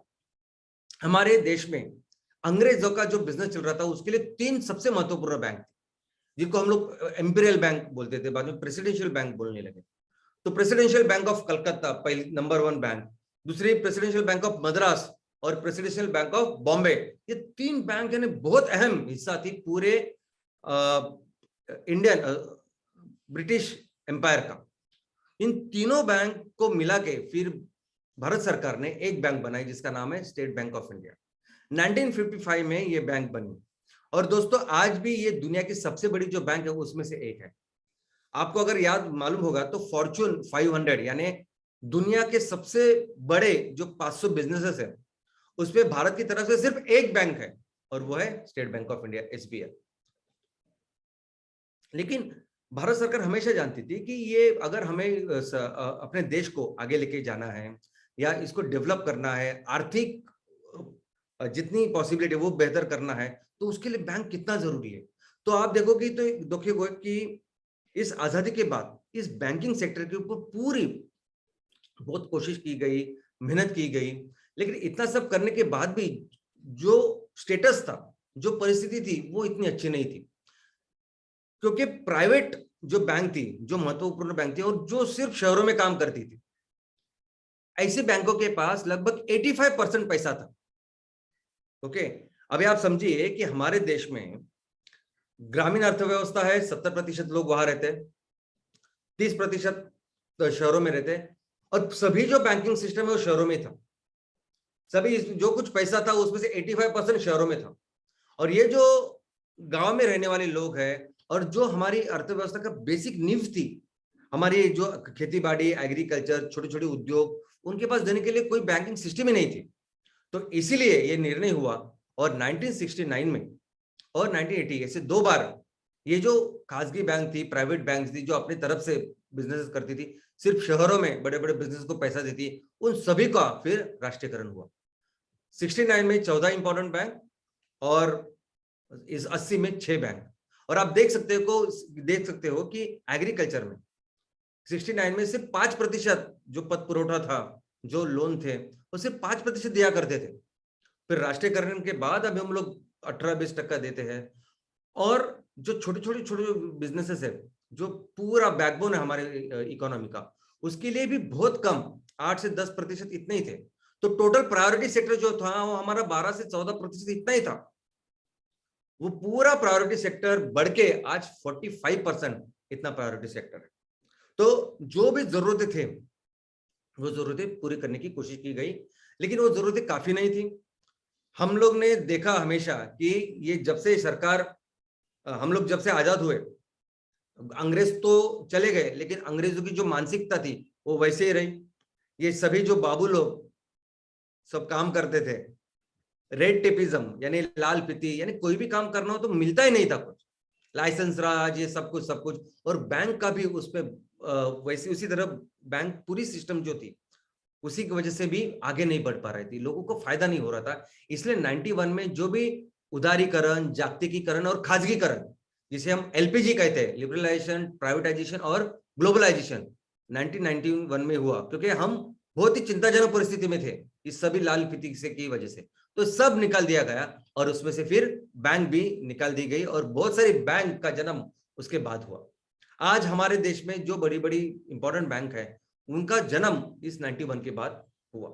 हमारे देश में अंग्रेजों का जो बिजनेस चल रहा था उसके लिए 3 सबसे महत्वपूर्ण बैंक थे, जिनको हम लोग एम्पिरियल बैंक बोलते थे, बाद में प्रेसिडेंशियल बैंक बोलने लगे। तो प्रेसिडेंशियल बैंक ऑफ कलकत्ता पहली नंबर 1 बैंक, दूसरी प्रेसिडेंशियल बैंक ऑफ मद्रास और प्रेसिडेंशियल बैंक ऑफ बॉम्बे। ये 3 बैंक यानी बहुत अहम हिस्सा थी पूरे इंडियन ब्रिटिश एम्पायर का। इन तीनों बैंक को मिला के फिर भारत सरकार ने एक बैंक बनाई जिसका नाम है स्टेट बैंक ऑफ इंडिया। 1955 में ये बैंक बनी। और दोस्तों आज भी ये दुनिया की सबसे बड़ी जो बैंक है उसमें से एक है। आपको अगर याद मालूम होगा तो फॉर्च्यून 500 यानी दुनिया के सबसे बड़े जो 500 बिजनेसेस है उसमें भारत की तरफ से सिर्फ एक बैंक है और वो है state bank of India, SBI. लेकिन भारत सरकार हमेशा जानती थी कि ये अगर हमें अपने देश को आगे लेके जाना है या इसको डेवलप करना है, आर्थिक जितनी पॉसिबिलिटी वो बेहतर करना है, तो उसके लिए बैंक कितना जरूरी है। तो आप देखोगे तो देखिए कि इस आजादी के बाद इस बैंकिंग सेक्टर के ऊपर पूरी बहुत कोशिश की गई, मेहनत की गई, लेकिन इतना सब करने के बाद भी जो स्टेटस था, जो परिस्थिति थी, वो इतनी अच्छी नहीं थी। क्योंकि प्राइवेट जो बैंक थी, जो महत्वपूर्ण बैंक थी और जो सिर्फ शहरों में काम करती थी, ऐसे बैंकों के पास लगभग 85% पैसा था। ओके, अभी आप समझिए कि हमारे देश में ग्रामीण अर्थव्यवस्था है, 70% लोग वहां रहते हैं, 30% शहरों में रहते हैं, और सभी जो बैंकिंग सिस्टम है वो शहरों में था। सभी जो कुछ पैसा था उसमें से 85% शहरों में था। और ये जो गांव में रहने वाले लोग हैं और जो हमारी अर्थव्यवस्था का बेसिक नींव थी, हमारी जो खेती बाड़ी, एग्रीकल्चर, छोटे छोटे उद्योग, उनके पास देने के लिए कोई बैंकिंग सिस्टम ही नहीं थी। तो इसीलिए ये निर्णय हुआ और 1969 में और 1980 ऐसे 2 बार ये जो खासगी बैंक थी, प्राइवेट बैंक थी, जो अपनी तरफ से बिजनेस करती थी, सिर्फ शहरों में बड़े बड़े बिजनेस को पैसा देती है, उन सभी का फिर राष्ट्रीयकरण हुआ। 69 में 14 इंपॉर्टेंट बैंक और इस 80 में 6 बैंक। और आप देख सकते हो कि एग्रीकल्चर में 69 में सिर्फ 5% जो पद पुरवठा था, जो लोन थे, वो सिर्फ 5% दिया करते थे। फिर राष्ट्रीयकरण के बाद अभी हम लोग 18-20% देते हैं। और जो छोटे बिजनेसेस है, जो पूरा बैकबोन है हमारे इकोनॉमी का, उसके लिए भी बहुत कम 8 से 10% इतने ही थे। तो टोटल प्रायोरिटी सेक्टर जो था वो हमारा 12 से 14% इतना ही था। वो पूरा प्रायोरिटी सेक्टर बढ़ के आज 45% इतना प्रायोरिटी सेक्टर है। तो जो भी जरूरतें थे वो जरूरतें पूरी करने की कोशिश की गई, लेकिन वो जरूरतें काफी नहीं थी। हम लोग ने देखा हमेशा कि ये जब से सरकार, हम लोग जब से आजाद हुए, अंग्रेज तो चले गए, लेकिन अंग्रेजों की जो मानसिकता थी वो वैसे ही रही। ये सभी जो बाबू लोग सब काम करते थे, रेड टेपिज्म यानी लाल फीती, यानी कोई भी काम करना हो तो मिलता ही नहीं था कुछ, लाइसेंस राज, ये सब कुछ। और बैंक का भी उस पे वैसे उसी तरह बैंक पूरी सिस्टम जो थी उसी की वजह से भी आगे नहीं बढ़ पा रही थी, लोगों को फायदा नहीं हो रहा था। इसलिए 91 में जो भी उदारीकरण, जागतिकीकरण और खाजगीकरण, जिसे हम एलपीजी कहते हैं, लिबरलाइजेशन, प्राइवेटाइजेशन और ग्लोबलाइजेशन, 1991 में हुआ, क्योंकि हम बहुत ही चिंताजनक परिस्थिति में थे इस सभी लाल फीती से की वजह से। तो सब निकाल दिया गया और उसमें से फिर बैंक भी निकाल दी गई और बहुत सारी बैंक का जन्म उसके बाद हुआ। आज हमारे देश में जो बड़ी बड़ी इंपॉर्टेंट बैंक है उनका जन्म इस 91 के बाद हुआ।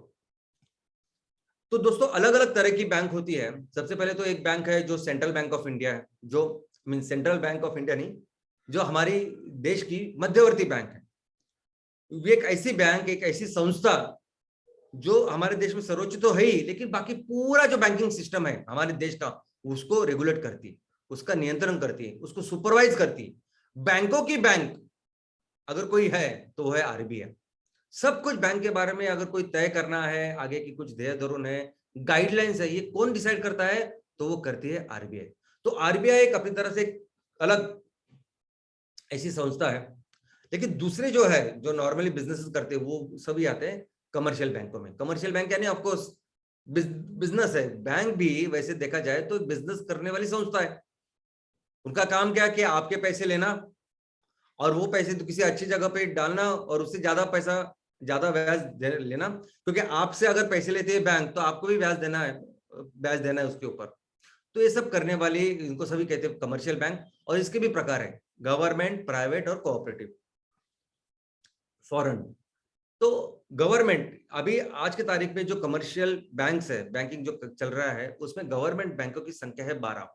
तो दोस्तों अलग अलग तरह की बैंक होती है। सबसे पहले तो एक बैंक है जो सेंट्रल बैंक ऑफ इंडिया है, जो mean central bank of India नहीं, जो हमारी देश की मध्यवर्ती बैंक है। ये एक ऐसी बैंक, एक ऐसी संस्था जो हमारे देश में सर्वोच्च तो है ही, लेकिन बाकी पूरा जो बैंकिंग सिस्टम है हमारे देश का उसको रेगुलेट करती है, उसका नियंत्रण करती है, उसको सुपरवाइज करती है। बैंकों की बैंक अगर कोई है तो वो है आरबीआई। सब कुछ बैंक के बारे में अगर कोई तय करना है, आगे की कुछ ध्येय धोरण है, गाइडलाइंस है, ये कौन डिसाइड करता है? तो वो करती है आरबीआई। तो आरबीआई एक अपनी तरह से अलग ऐसी संस्था है। लेकिन दूसरे जो है, जो नॉर्मली बिजनेस करते हैं, वो सभी आते हैं कमर्शियल बैंकों में। कमर्शियल बैंक यानी ऑफकोर्स बिजनेस है। बैंक भी वैसे देखा जाए तो बिजनेस करने वाली संस्था है। उनका काम क्या है कि आपके पैसे लेना और वो पैसे तो किसी अच्छी जगह पे डालना और उससे ज्यादा पैसा, ज्यादा ब्याज लेना, क्योंकि आपसे अगर पैसे लेते हैं बैंक तो आपको भी ब्याज देना है, ब्याज देना है उसके ऊपर। तो ये सब करने वाली, इनको सभी कहते हैं कमर्शियल बैंक। और इसके भी प्रकार है, गवर्नमेंट, प्राइवेट और कोऑपरेटिव, फॉरेन। तो गवर्नमेंट, अभी आज के तारीख में जो कमर्शियल बैंक्स है, बैंकिंग जो चल रहा है, उसमें गवर्नमेंट बैंकों की संख्या है 12।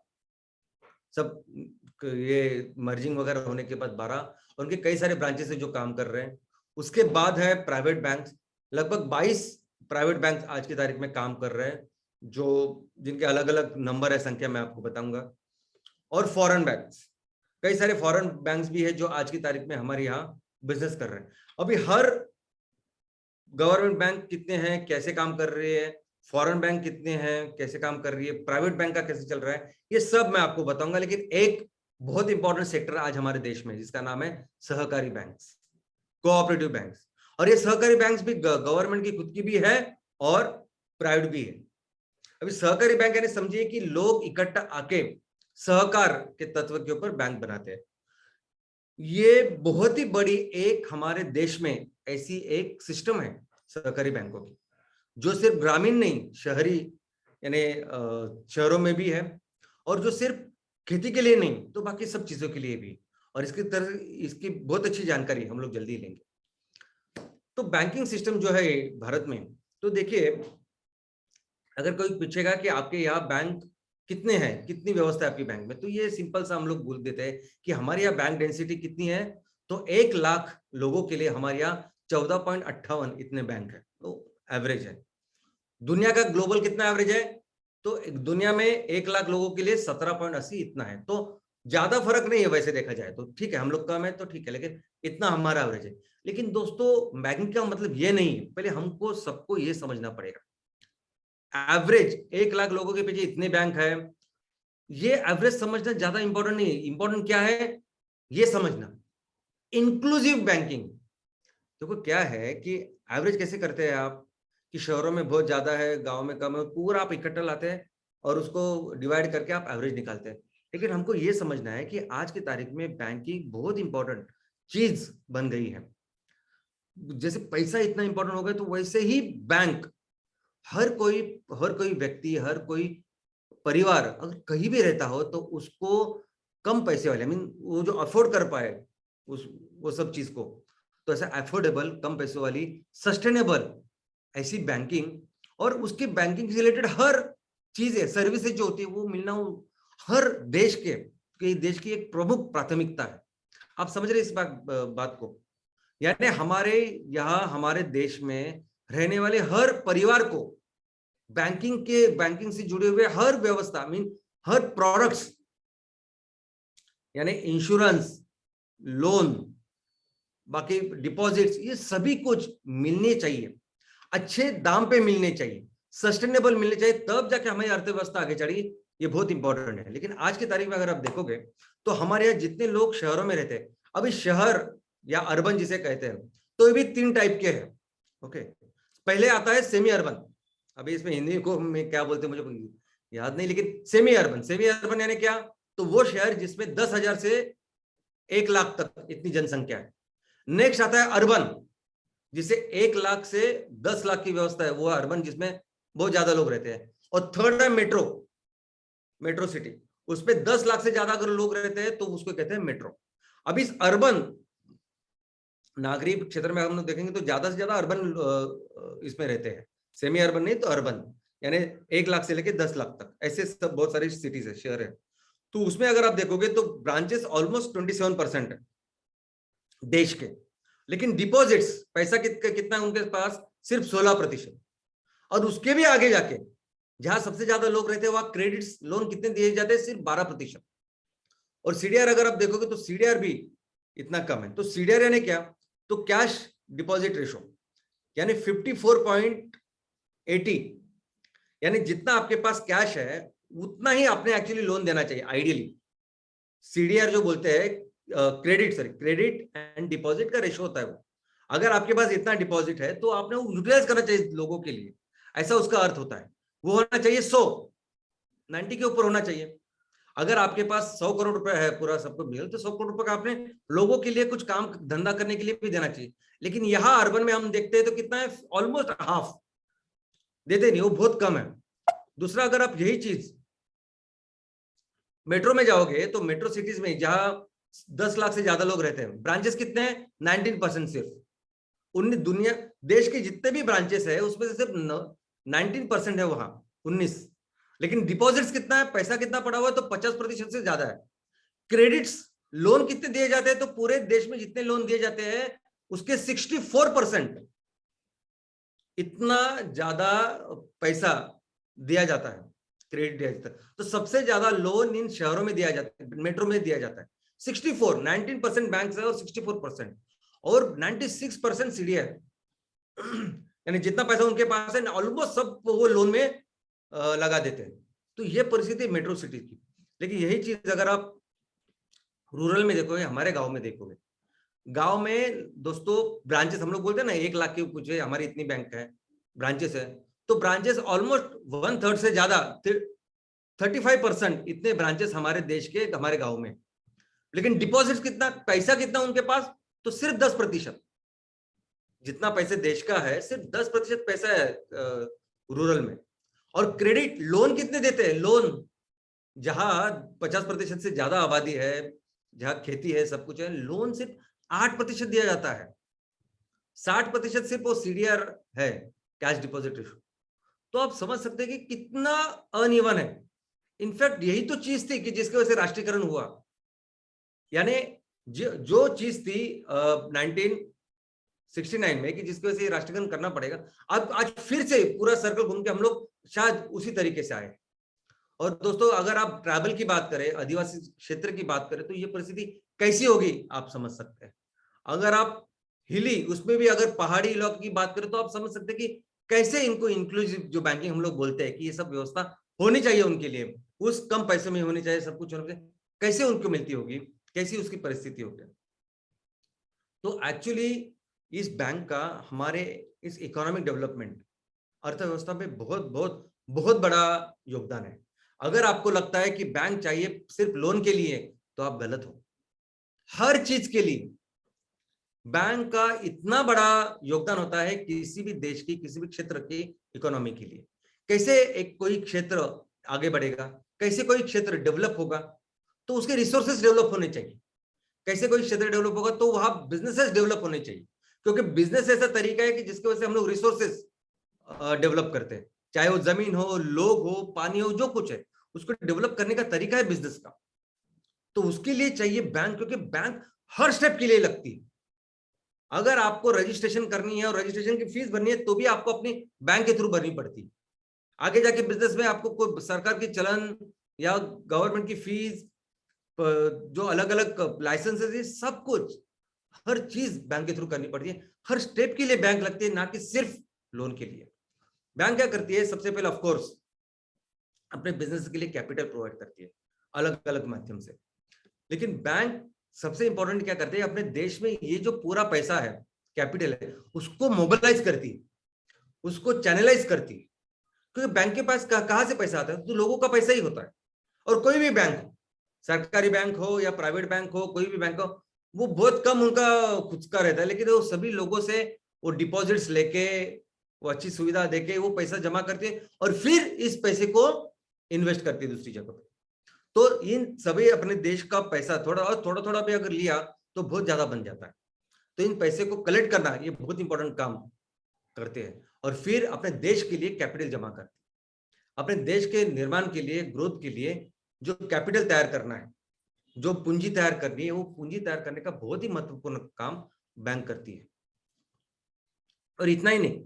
सब ये मर्जिंग वगैरह होने के बाद 12, उनके कई सारे ब्रांचेस है जो काम कर रहे हैं। उसके बाद है प्राइवेट बैंक, लगभग 22 प्राइवेट बैंक आज की तारीख में काम कर रहे हैं, जो जिनके अलग अलग नंबर है, संख्या मैं आपको बताऊंगा। और फॉरेन बैंक्स, कई सारे फॉरेन बैंक्स भी है जो आज की तारीख में हमारे यहाँ बिजनेस कर रहे हैं। अभी हर गवर्नमेंट बैंक कितने हैं, कैसे काम कर रही है, फॉरेन बैंक कितने हैं, कैसे काम कर रही है, प्राइवेट बैंक का कैसे चल रहा है, ये सब मैं आपको बताऊंगा। लेकिन एक बहुत इंपॉर्टेंट सेक्टर आज हमारे देश में जिसका नाम है सहकारी बैंक्स, कोऑपरेटिव बैंक्स। और ये सहकारी बैंक्स भी गवर्नमेंट की खुद की भी है और प्राइवेट भी है। अभी सहकारी बैंक यानी समझिए कि लोग इकट्ठा आके सहकार के तत्व के ऊपर बैंक बनाते हैं। ये बहुत ही बड़ी एक हमारे देश में ऐसी एक सिस्टम है सहकारी बैंकों की, जो सिर्फ ग्रामीण नहीं, शहरी यानी शहरों में भी है, और जो सिर्फ खेती के लिए नहीं तो बाकी सब चीजों के लिए भी। और इसकी बहुत अच्छी जानकारी हम लोग जल्दी लेंगे। तो बैंकिंग सिस्टम जो है भारत में, तो देखिए अगर कोई पूछेगा कि आपके यहाँ बैंक कितने हैं, कितनी व्यवस्था है आपकी बैंक में, तो ये सिंपल सा हम लोग बोल देते हैं कि हमारे यहाँ बैंक डेंसिटी कितनी है, तो 1 लाख लोगों के लिए हमारे यहाँ 14.58 इतने बैंक है, तो एवरेज है। दुनिया का ग्लोबल कितना एवरेज है, तो दुनिया में 1 लाख लोगों के लिए 17.80 इतना है। तो ज्यादा फर्क नहीं है वैसे देखा जाए तो, ठीक है, हम लोग कम है तो ठीक है, लेकिन इतना हमारा एवरेज है। लेकिन दोस्तों बैंकिंग का मतलब ये नहीं है, पहले हमको सबको ये समझना पड़ेगा। एवरेज 1 लाख लोगों के पीछे इतने बैंक है, ये एवरेज समझना ज्यादा इंपॉर्टेंट नहीं है, इंपॉर्टेंट क्या है ये समझना। इंक्लूसिव बैंकिंग, देखो क्या है कि एवरेज कैसे करते हैं आप, कि शहरों में बहुत ज्यादा है, गांव में कम है, पूरा आप इकट्ठा लाते हैं और उसको डिवाइड करके आप एवरेज निकालते हैं। लेकिन हमको ये समझना है कि आज की तारीख में बैंकिंग बहुत इंपॉर्टेंट चीज बन गई है। जैसे पैसा इतना इंपॉर्टेंट हो गया, तो वैसे ही बैंक, हर कोई व्यक्ति, हर कोई परिवार अगर कहीं भी रहता हो तो उसको कम पैसे वाले, आई मीन वो जो अफोर्ड कर पाए उस वो सब चीज को, तो ऐसा अफोर्डेबल, कम पैसों वाली, सस्टेनेबल ऐसी बैंकिंग, और उसकी बैंकिंग से रिलेटेड हर चीजें, सर्विसेज जो होती है वो मिलना, वो हर देश की एक प्रमुख प्राथमिकता है। आप समझ रहे इस बात को? यानी हमारे देश में रहने वाले हर परिवार को बैंकिंग से जुड़े हुए हर व्यवस्था, मीन हर प्रोडक्ट्स, यानी इंश्योरेंस, लोन, बाकी डिपॉजिट्स, ये सभी कुछ मिलने चाहिए, अच्छे दाम पे मिलने चाहिए, सस्टेनेबल मिलने चाहिए, तब जाके हमारी अर्थव्यवस्था आगे चढ़ेगी। ये बहुत इंपॉर्टेंट है। लेकिन आज की तारीख में अगर आप देखोगे तो हमारे यहाँ जितने लोग शहरों में रहते हैं, अभी शहर या अर्बन जिसे कहते हैं, तो ये भी 3 टाइप के हैं। ओके, पहले आता है सेमी अर्बन, अभी इसमें हिंदी को में क्या बोलते हैं मुझे याद नहीं, लेकिन सेमी अर्बन यानी क्या, तो वो शहर जिसमें 10,000 से 1 लाख तक इतनी जनसंख्या है। नेक्स्ट आता है अर्बन, जिसे 1 लाख से 10 लाख की व्यवस्था है, वो अर्बन जिसमें बहुत ज्यादा लोग रहते हैं। और थर्ड है मेट्रो सिटी, उसमें 10 लाख से ज्यादा अगर लोग रहते हैं तो उसको कहते हैं मेट्रो। अब इस अर्बन नागरिक क्षेत्र में हम लोग देखेंगे तो ज्यादा से ज्यादा अर्बन इसमें रहते हैं, सेमी अर्बन नहीं तो अर्बन, यानी 1 लाख से लेकर 10 लाख तक, ऐसे सब बहुत सारी सिटीज है, शहर है। तो उसमें अगर आप देखोगे तो ब्रांचेस ऑलमोस्ट 27% है देश के, लेकिन डिपॉजिट्स, पैसा कितना है उनके पास, सिर्फ 16%। और उसके भी आगे जाके जहां सबसे ज्यादा लोग रहते हैं वहां क्रेडिट्स लोन कितने दिए जाते हैं, सिर्फ 12%। और सीडीआर अगर आप देखोगे तो सीडीआर भी इतना कम है। तो सीडीआर यानी क्या, तो कैश डिपॉजिट रेशो, यानी 54.80, यानी जितना आपके पास कैश है उतना ही आपने एक्चुअली लोन देना चाहिए आइडियली। सीडीआर जो बोलते हैं क्रेडिट एंड डिपॉजिट का रेशो होता है वो। अगर आपके पास इतना डिपॉजिट है तो आपने वो यूटिलाइज करना चाहिए लोगों के लिए, ऐसा उसका अर्थ होता है। वो होना चाहिए 90 के ऊपर होना चाहिए। अगर आपके पास 100 करोड़ रुपए है, पूरा सबको मिल, तो 100 करोड़ रुपए का आपने लोगों के लिए कुछ काम धंधा करने के लिए भी देना चाहिए। लेकिन यहाँ अर्बन में हम देखते हैं तो कितना है, ऑलमोस्ट हाफ देते नहीं, वो बहुत कम है। दूसरा, अगर आप यही चीज मेट्रो में जाओगे तो मेट्रो सिटीज में जहां 10 लाख से ज्यादा लोग रहते हैं, ब्रांचेस कितने हैं, 19% सिर्फ। दुनिया देश के जितने भी ब्रांचेस है उसमें से सिर्फ 19% है वहां, 19। लेकिन डिपॉजिट्स कितना है, पैसा कितना पड़ा हुआ है, तो 50% से ज्यादा है। क्रेडिट्स, लोन कितने दिए जाते हैं, तो पूरे देश में जितने लोन दिए जाते हैं उसके 64% इतना ज्यादा पैसा दिया जाता है, क्रेडिट दिया जाता है। तो सबसे ज्यादा लोन इन शहरों में दिया जाता है, मेट्रो में दिया जाता है। 19% बैंक है और 64%, और 96% सीडीआर, यानी जितना पैसा उनके पास है ऑलमोस्ट सब वो लोन में लगा देते हैं। तो ये परिस्थिति मेट्रो सिटी की। लेकिन यही चीज अगर आप रूरल में देखोगे, हमारे गांव में देखोगे, गांव में दोस्तों ब्रांचेस हम लोग बोलते हैं ना 1 लाख के कुछ है, हमारी इतनी बैंक है, ब्रांचेस है, तो ब्रांचेस ऑलमोस्ट 1/3 से ज्यादा 35% इतने ब्रांचेस हमारे देश के, हमारे गांव में। लेकिन डिपॉजिट कितना, पैसा कितना उनके पास, तो सिर्फ 10%। जितना पैसे देश का है सिर्फ 10% पैसा है रूरल में। और क्रेडिट लोन कितने देते हैं, लोन जहां 50% से ज्यादा आबादी है, जहां खेती है, सब कुछ है, लोन सिर्फ 8% दिया जाता है। 60% सिर्फ वो सीडीआर है, कैश डिपॉजिट रेशो। तो आप समझ सकते हैं कि कितना अनइवन है। इनफैक्ट यही तो चीज थी कि जिसकी वजह से राष्ट्रीयकरण हुआ, यानी जो चीज थी 1969 में कि जिसकी वजह से राष्ट्रीयकरण करना पड़ेगा, अब आज फिर से पूरा सर्कल घूम के हम लोग शायद उसी तरीके से आए। और दोस्तों अगर आप ट्रैवल की बात करें, आदिवासी क्षेत्र की बात करें, तो ये परिस्थिति कैसी होगी आप समझ सकते हैं। अगर आप हिली, उसमें भी अगर पहाड़ी इलाकों की बात करें तो आप समझ सकते हैं कि कैसे इनको इंक्लूसिव जो बैंकिंग हम लोग बोलते हैं कि ये सब व्यवस्था होनी चाहिए उनके लिए, उस कम पैसे में होनी चाहिए सब कुछ। कैसे उनको मिलती होगी, कैसी उसकी परिस्थिति होगी। तो एक्चुअली इस बैंक का हमारे इस इकोनॉमिक डेवलपमेंट, अर्थव्यवस्था में बहुत बहुत बहुत बड़ा योगदान है। अगर आपको लगता है कि बैंक चाहिए सिर्फ लोन के लिए, तो आप गलत हो। हर चीज के लिए बैंक का इतना बड़ा योगदान होता है किसी भी देश की, किसी भी क्षेत्र की इकोनॉमी के लिए। कैसे एक कोई क्षेत्र आगे बढ़ेगा, कैसे कोई क्षेत्र डेवलप होगा, तो उसके रिसोर्सेज डेवलप होने चाहिए। कैसे कोई क्षेत्र डेवलप होगा, तो वहां बिजनेसेस डेवलप होने चाहिए, क्योंकि बिजनेस ऐसा तरीका है कि जिसकी वजह से हम लोग रिसोर्सेज डेवलप करते हैं। चाहे वो जमीन हो, लोग हो, पानी हो, जो कुछ है, उसको डेवलप करने का तरीका है बिजनेस का। तो उसके लिए चाहिए बैंक, क्योंकि बैंक हर स्टेप के लिए लगती है। अगर आपको रजिस्ट्रेशन करनी है और रजिस्ट्रेशन की फीस भरनी है, तो भी आपको अपनी बैंक के थ्रू भरनी पड़ती है। आगे जाके बिजनेस में आपको कोई सरकार की चलन या गवर्नमेंट की फीस, जो अलग अलग लाइसेंसेस है, सब कुछ, हर चीज बैंक के थ्रू करनी पड़ती है। हर स्टेप के लिए बैंक लगती है, ना कि सिर्फ लोन के लिए। बैंक क्या करती है, सबसे पहले ऑफकोर्स अपने बिजनेस के लिए कैपिटल प्रोवाइड करती है अलग अलग माध्यम से। लेकिन बैंक सबसे इंपॉर्टेंट क्या करते हैं, अपने देश में ये जो पूरा पैसा है, कैपिटल है, उसको मोबिलाइज करती है, उसको चैनलाइज करती है। क्योंकि बैंक के पास कहां से पैसा आता है, तो लोगों का पैसा ही होता है। और कोई भी बैंक हो, सरकारी बैंक हो या प्राइवेट बैंक हो, कोई भी बैंक हो, वो बहुत कम उनका खुद का रहता है, लेकिन वो सभी लोगों से वो डिपॉजिट्स लेके, वो अच्छी सुविधा देके वो पैसा जमा करते हैं, और फिर इस पैसे को इन्वेस्ट करती है दूसरी जगह पे। तो इन सभी अपने देश का पैसा थोड़ा और थोड़ा थोड़ा भी अगर लिया तो बहुत ज्यादा बन जाता है। तो इन पैसे को कलेक्ट करना ये बहुत इंपॉर्टेंट काम करते हैं, और फिर अपने देश के लिए कैपिटल जमा करते हैं। अपने देश के निर्माण के लिए, ग्रोथ के लिए जो कैपिटल तैयार करना है, जो पूंजी तैयार करनी है, वो पूंजी तैयार करने का बहुत ही महत्वपूर्ण काम बैंक करती है। और इतना ही नहीं,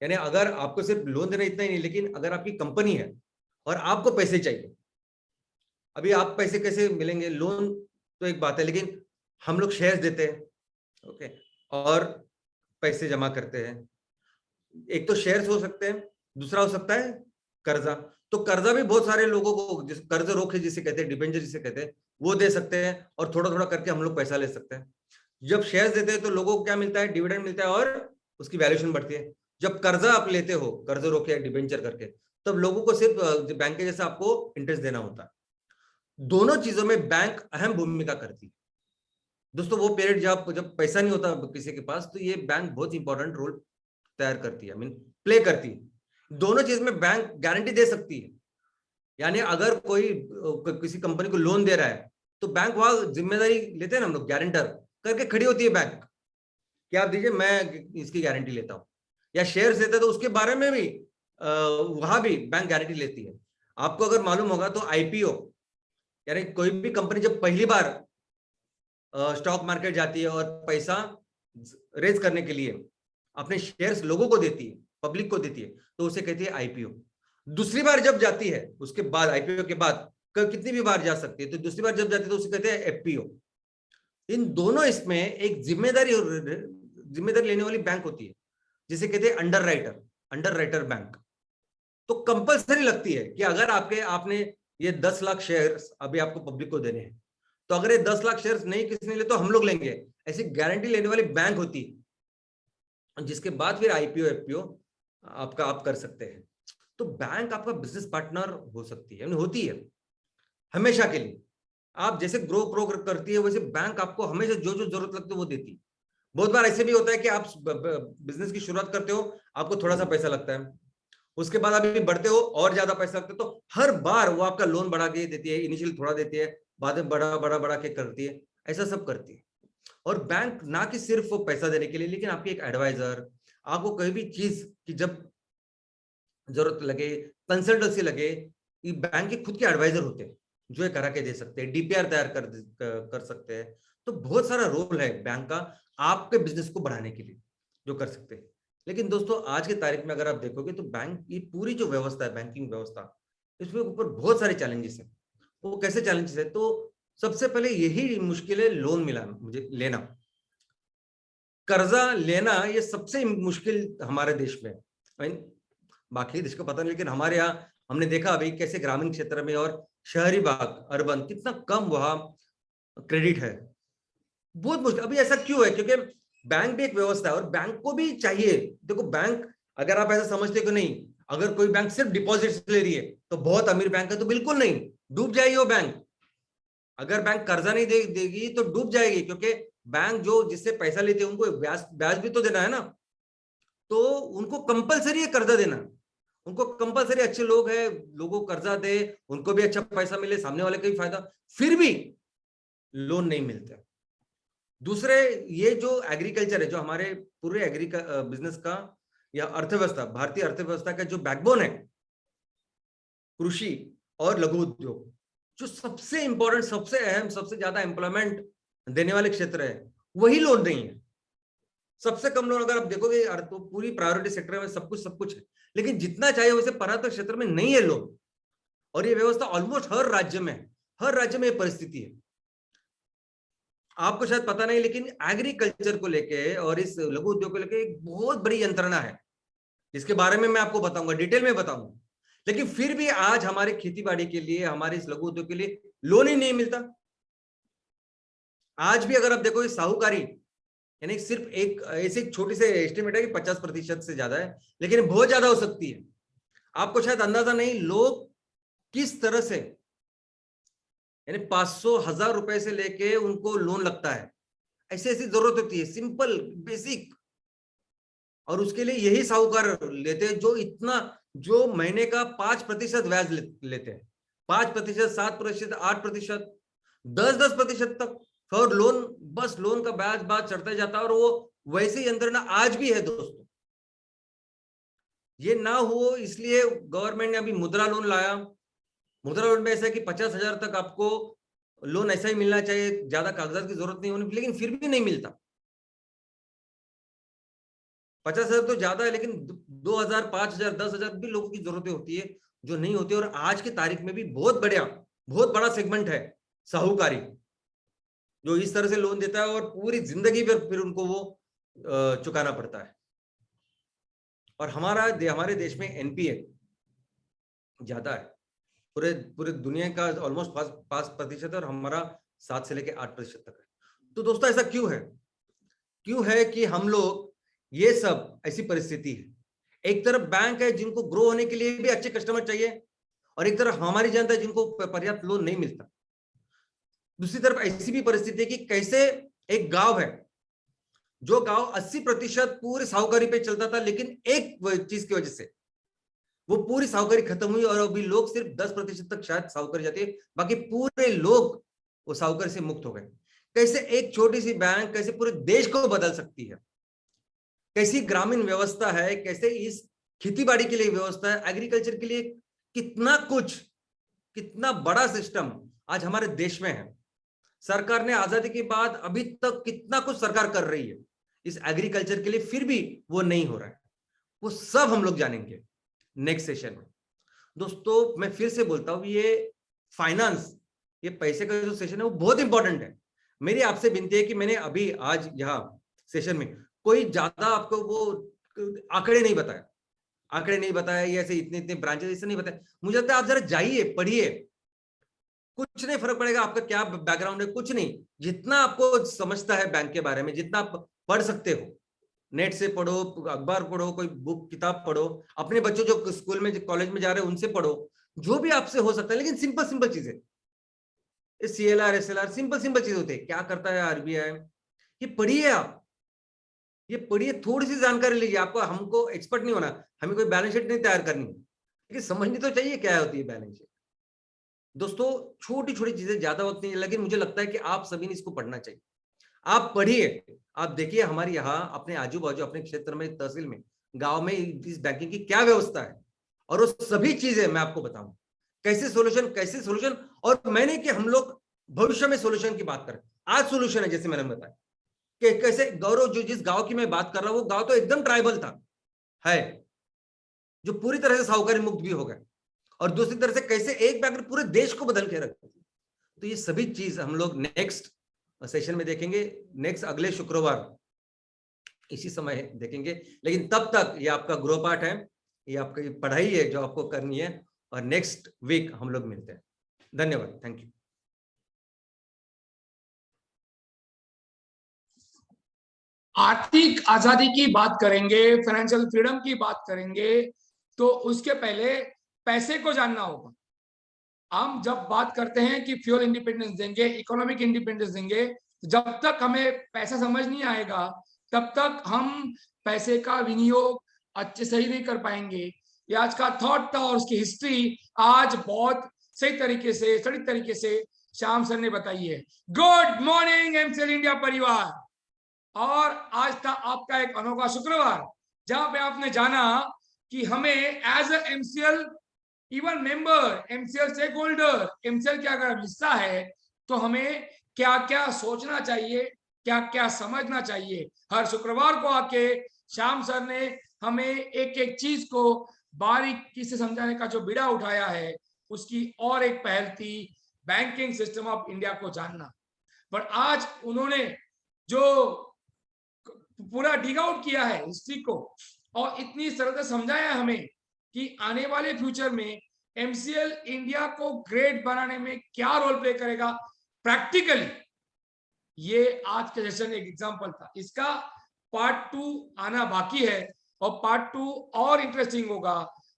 यानी अगर आपको सिर्फ लोन देना इतना ही नहीं, लेकिन अगर आपकी कंपनी है और आपको पैसे चाहिए, अभी आप पैसे कैसे मिलेंगे, लोन तो एक बात है, लेकिन हम लोग शेयर्स देते हैं, ओके, और पैसे जमा करते हैं। एक तो शेयर्स हो सकते हैं, दूसरा हो सकता है कर्जा। तो कर्जा भी बहुत सारे लोगों को, जिस कर्ज रोके जिसे कहते हैं, डिबेंचर जिसे कहते हैं, वो दे सकते हैं, और थोड़ा थोड़ा करके हम लोग पैसा ले सकते हैं। जब शेयर्स देते हैं तो लोगों को क्या मिलता है, डिविडेंड मिलता है, और उसकी वैल्यूएशन बढ़ती है। जब कर्जा आप लेते हो, कर्ज रोके या डिबेंचर करके, तब लोगों को सिर्फ बैंक के जैसा आपको इंटरेस्ट देना होता है। दोनों चीजों में बैंक अहम भूमिका करती है दोस्तों। वो पीरियड जब पैसा नहीं होता किसी के पास, तो ये बैंक बहुत इंपॉर्टेंट रोल तैयार करती है, प्ले करती है। दोनों चीज में बैंक गारंटी दे सकती है। यानी अगर कोई किसी कंपनी को लोन दे रहा है, तो बैंक वहां जिम्मेदारी लेते हैं ना, हम लोग गारंटर करके खड़ी होती है बैंक, कि आप दीजिए, मैं इसकी गारंटी लेता हूं। या शेयर्स देते तो उसके बारे में भी वहां भी बैंक गारंटी लेती है। आपको अगर मालूम होगा तो आईपीओ, यानी कोई भी कंपनी जब पहली बार स्टॉक मार्केट जाती है और पैसा रेज करने के लिए अपने शेयर्स लोगों को देती है, पब्लिक को देती है, तो उसे कहती है आईपीओ। दूसरी बार जब जाती है, उसके बाद आईपीओ के बाद कितनी भी बार जा सकती है, तो दूसरी बार जब जाती है तो उसे कहते हैं एफपीओ। इन दोनों इसमें एक जिम्मेदारी लेने वाली बैंक होती है, जिसे कहते हैं अंडर राइटर बैंक। तो कंपलसरी लगती है कि अगर आपने ये 10 लाख शेयर्स अभी आपको पब्लिक को देने हैं, तो अगर ये 10 लाख शेयर्स नहीं किसी ने ले तो हम लोग लेंगे, ऐसी गारंटी लेने वाली बैंक होती है, जिसके बाद फिर आईपीओ एफपीओ आप कर सकते हैं। तो बैंक आपका बिजनेस पार्टनर हो सकती है, होती है हमेशा के लिए। आप जैसे ग्रो करती है, वैसे बैंक आपको हमेशा जो जो जरूरत लगती है वो देती है। बहुत बार ऐसे भी होता है कि आप बिजनेस की शुरुआत करते हो, आपको थोड़ा सा पैसा लगता है, उसके बाद अभी बढ़ते हो और ज्यादा पैसा लगता है, तो हर बार वो आपका लोन बढ़ा के देती है, इनिशियल थोड़ा देती है, बाद में बड़ा के करती है, ऐसा सब करती है। और बैंक ना कि सिर्फ वो पैसा देने के लिए, लेकिन आपकी एक एडवाइजर, आपको कोई भी चीज की जब जरूरत लगे, कंसल्टेंसी लगे, ये बैंक के खुद के एडवाइजर होते हैं, जो ये करा के दे सकते हैं, डीपीआर तैयार कर सकते हैं। तो बहुत सारा रोल है बैंक का आपके बिजनेस को बढ़ाने के लिए, जो कर सकते हैं। लेकिन दोस्तों आज की तारीख में अगर आप देखोगे तो बैंक की पूरी जो व्यवस्था है, बैंकिंग व्यवस्था, इसके ऊपर बहुत सारे चैलेंजेस हैं। वो कैसे चैलेंजेस है, तो सबसे पहले यही मुश्किल है, लोन मिलाना, मुझे लेना, कर्जा लेना, ये सबसे मुश्किल हमारे देश में है। बाकी देश को पता नहीं, लेकिन हमारे यहाँ हमने देखा अभी कैसे ग्रामीण क्षेत्र में और शहरी भाग अर्बन कितना कम वहां क्रेडिट है, बहुत मुश्किल। अभी ऐसा क्यों है? क्योंकि बैंक भी एक व्यवस्था है और बैंक को भी चाहिए। देखो बैंक, अगर आप ऐसा समझते हो कि नहीं, अगर कोई बैंक सिर्फ डिपॉजिट ले रही है तो बहुत अमीर बैंक है, तो बिल्कुल नहीं, डूब जाएगी वो बैंक। अगर बैंक कर्जा नहीं देगी तो डूब जाएगी, क्योंकि बैंक जो जिससे पैसा लेते हैं उनको ब्याज ब्याज भी तो देना है ना। तो उनको कंपलसरी है कर्जा देना, उनको कंपलसरी, अच्छे लोग हैं, लोगों को कर्जा दे, उनको भी अच्छा पैसा मिले, सामने वाले का भी फायदा, फिर भी लोन नहीं मिलता। दूसरे, ये जो एग्रीकल्चर है, जो हमारे पूरे बिजनेस का या अर्थव्यवस्था, भारतीय अर्थव्यवस्था का जो बैकबोन है, कृषि और लघु उद्योग, जो सबसे इंपॉर्टेंट, सबसे अहम, सबसे ज्यादा एम्प्लॉयमेंट देने वाले क्षेत्र है, वही लोन नहीं है। सबसे कम लोन अगर आप देखोगे, तो पूरी प्रायोरिटी सेक्टर में सब कुछ है, लेकिन जितना चाहिए वैसे पर्यटक क्षेत्र में नहीं है लोन। और ये व्यवस्था ऑलमोस्ट हर राज्य में है, हर राज्य में ये परिस्थिति है। आपको शायद पता नहीं, लेकिन एग्रीकल्चर को लेके और इस लघु उद्योग को लेके एक बहुत बड़ी यंत्रणा है, जिसके बारे में मैं आपको बताऊंगा, डिटेल में बताऊंगा। लेकिन फिर भी आज हमारे खेती बाड़ी के लिए, हमारे इस लघु उद्योग के लिए लोन ही नहीं मिलता। आज भी अगर आप देखो, साहूकारी, यानी सिर्फ एक ऐसे छोटी से एस्टिमेट है कि 50% से ज्यादा है, लेकिन बहुत ज्यादा हो सकती है। आपको शायद अंदाजा नहीं, लोग किस तरह से, यानी 500,000 रुपए से लेके उनको लोन लगता है, ऐसी ऐसी जरूरत होती है, सिंपल बेसिक। और उसके लिए यही साहूकार लेते हैं, जो इतना, जो महीने का 5% ब्याज लेते हैं, 5%, 7%, 8%, 10% तक। और लोन, बस लोन का ब्याज चढ़ता जाता है। और वो वैसे यंत्रणा आज भी है दोस्तों। ये ना हो इसलिए गवर्नमेंट ने अभी मुद्रा लोन लाया। मुद्रा लोन में ऐसा है कि 50,000 तक आपको लोन ऐसा ही मिलना चाहिए, ज्यादा कागजात की जरूरत नहीं होनी, लेकिन फिर भी नहीं मिलता। 50,000 तो ज्यादा है, लेकिन 2,000, 5,000, 10,000 भी लोगों की जरूरतें होती है, जो नहीं होती। और आज की तारीख में भी बहुत बड़ा सेगमेंट है साहूकारी, जो इस तरह से लोन देता है और पूरी जिंदगी पर फिर उनको वो चुकाना पड़ता है। और हमारे देश में एनपीए ज्यादा है, पूरे पूरे दुनिया का ऑलमोस्ट 5% और हमारा 7 से लेकर 8% तक है। तो दोस्तों ऐसा क्यों है कि हम लोग, ये सब ऐसी परिस्थिति है। एक तरफ बैंक है जिनको ग्रो होने के लिए भी अच्छे कस्टमर चाहिए, और एक तरफ हमारी जनता है जिनको पर्याप्त लोन नहीं मिलता। दूसरी तरफ ऐसी भी परिस्थिति है कि कैसे एक गांव है, जो गांव 80% पूरे साहूकारी पे चलता था, लेकिन एक चीज की वजह से वो पूरी साहूकारी खत्म हुई और अभी लोग सिर्फ 10% तक शायद साहूकारी जाती है, बाकी पूरे लोग वो साहूकारी से मुक्त हो गए। कैसे एक छोटी सी बैंक कैसे पूरे देश को बदल सकती है, कैसी ग्रामीण व्यवस्था है, कैसे इस खेतीबाड़ी के लिए व्यवस्था है, एग्रीकल्चर के लिए कितना कुछ, कितना बड़ा सिस्टम आज हमारे देश में है। सरकार ने आजादी के बाद अभी तक कितना कुछ सरकार कर रही है इस एग्रीकल्चर के लिए, फिर भी वो नहीं हो रहा है। वो सब हम लोग जानेंगे नेक्स्ट सेशन में। दोस्तों मैं फिर से बोलता हूं, ये फाइनेंस, ये पैसे का जो सेशन है वो बहुत इंपॉर्टेंट है। मेरी आपसे विनती है कि मैंने अभी आज यहाँ सेशन में कोई ज्यादा आपको वो आंकड़े नहीं बताया, ये ऐसे इतने ब्रांचेस ऐसे नहीं बताए। मुझे लगता है आप जरा जाइए, पढ़िए, कुछ नहीं फर्क पड़ेगा आपका क्या बैकग्राउंड है, कुछ नहीं। जितना आपको समझता है बैंक के बारे में, जितना आप पढ़ सकते हो, नेट से पढ़ो, अखबार पढ़ो, कोई बुक किताब पढ़ो, अपने बच्चों जो स्कूल में कॉलेज में जा रहे हैं उनसे पढ़ो, जो भी आपसे हो सकता है। लेकिन सिंपल चीजें, CLR SLR सिंपल चीज होते हैं, क्या करता है RBI, ये पढ़िए आप, ये पढ़िए, थोड़ी सी जानकारी लीजिए। आपको, हमको एक्सपर्ट नहीं होना, हमें कोई बैलेंस शीट नहीं तैयार करनी, लेकिन समझनी तो चाहिए क्या होती है बैलेंस शीट। दोस्तों छोटी छोटी चीजें ज्यादा होती हैं, लेकिन मुझे लगता है कि आप सभी ने इसको पढ़ना चाहिए। आप पढ़िए, आप देखिए हमारे यहाँ अपने आजू बाजू, अपने क्षेत्र में, तहसील में, गांव में इस बैंकिंग की क्या व्यवस्था है, और वो सभी चीजें मैं आपको बताऊं, कैसे सोल्यूशन। और मैंने कि हम लोग भविष्य में सोल्यूशन की बात करें, आज सोल्यूशन है, जैसे मैंने बताया कि कैसे गौरव, जो जिस गांव की मैं बात कर रहा हूं, वो गांव तो एकदम ट्राइबल था, है, जो पूरी तरह से साहूकारी मुक्त भी हो गए, और दूसरी तरह से कैसे एक बैंक पूरे देश को बदल के रखती। तो ये सभी चीज हम लोग नेक्स्ट सेशन में देखेंगे, नेक्स्ट अगले शुक्रवार इसी समय देखेंगे। लेकिन तब तक ये आपका गृह पाठ है, ये आपकी पढ़ाई है जो आपको करनी है, और नेक्स्ट वीक हम लोग मिलते हैं। धन्यवाद, थैंक यू। आर्थिक आजादी की बात करेंगे, फाइनेंशियल फ्रीडम की बात करेंगे, तो उसके पहले पैसे को जानना होगा। हम जब बात करते हैं कि फ्यूल इंडिपेंडेंस देंगे, इकोनॉमिक इंडिपेंडेंस देंगे, जब तक हमें पैसा समझ नहीं आएगा तब तक हम पैसे का विनियोग अच्छे सही नहीं कर पाएंगे। ये आज का थॉट था और उसकी हिस्ट्री आज बहुत सही तरीके से, सटीक तरीके से श्याम सर ने बताई है। गुड मॉर्निंग एमसीएल इंडिया परिवार। और आज था आपका एक अनोखा शुक्रवार जहां पे आपने जाना कि हमें as a MCL even member, MCL stake holder, MCL के अगर हिस्सा है तो हमें क्या क्या सोचना चाहिए, क्या क्या समझना चाहिए। हर शुक्रवार को आके श्याम सर ने हमें एक एक चीज को बारीकी से समझाने का जो बीड़ा उठाया है, उसकी और एक पहल थी बैंकिंग सिस्टम ऑफ इंडिया को जानना। पर आज उन्होंने जो पूरा डिग आउट किया है हिस्ट्री को और इतनी सरलता समझाया हमें कि आने वाले फ्यूचर में एमसीएल इंडिया को ग्रेट बनाने में क्या रोल प्ले करेगा प्रैक्टिकली, ये आज के सेशन एक एग्जांपल था। इसका पार्ट 2 आना बाकी है और पार्ट 2 और इंटरेस्टिंग होगा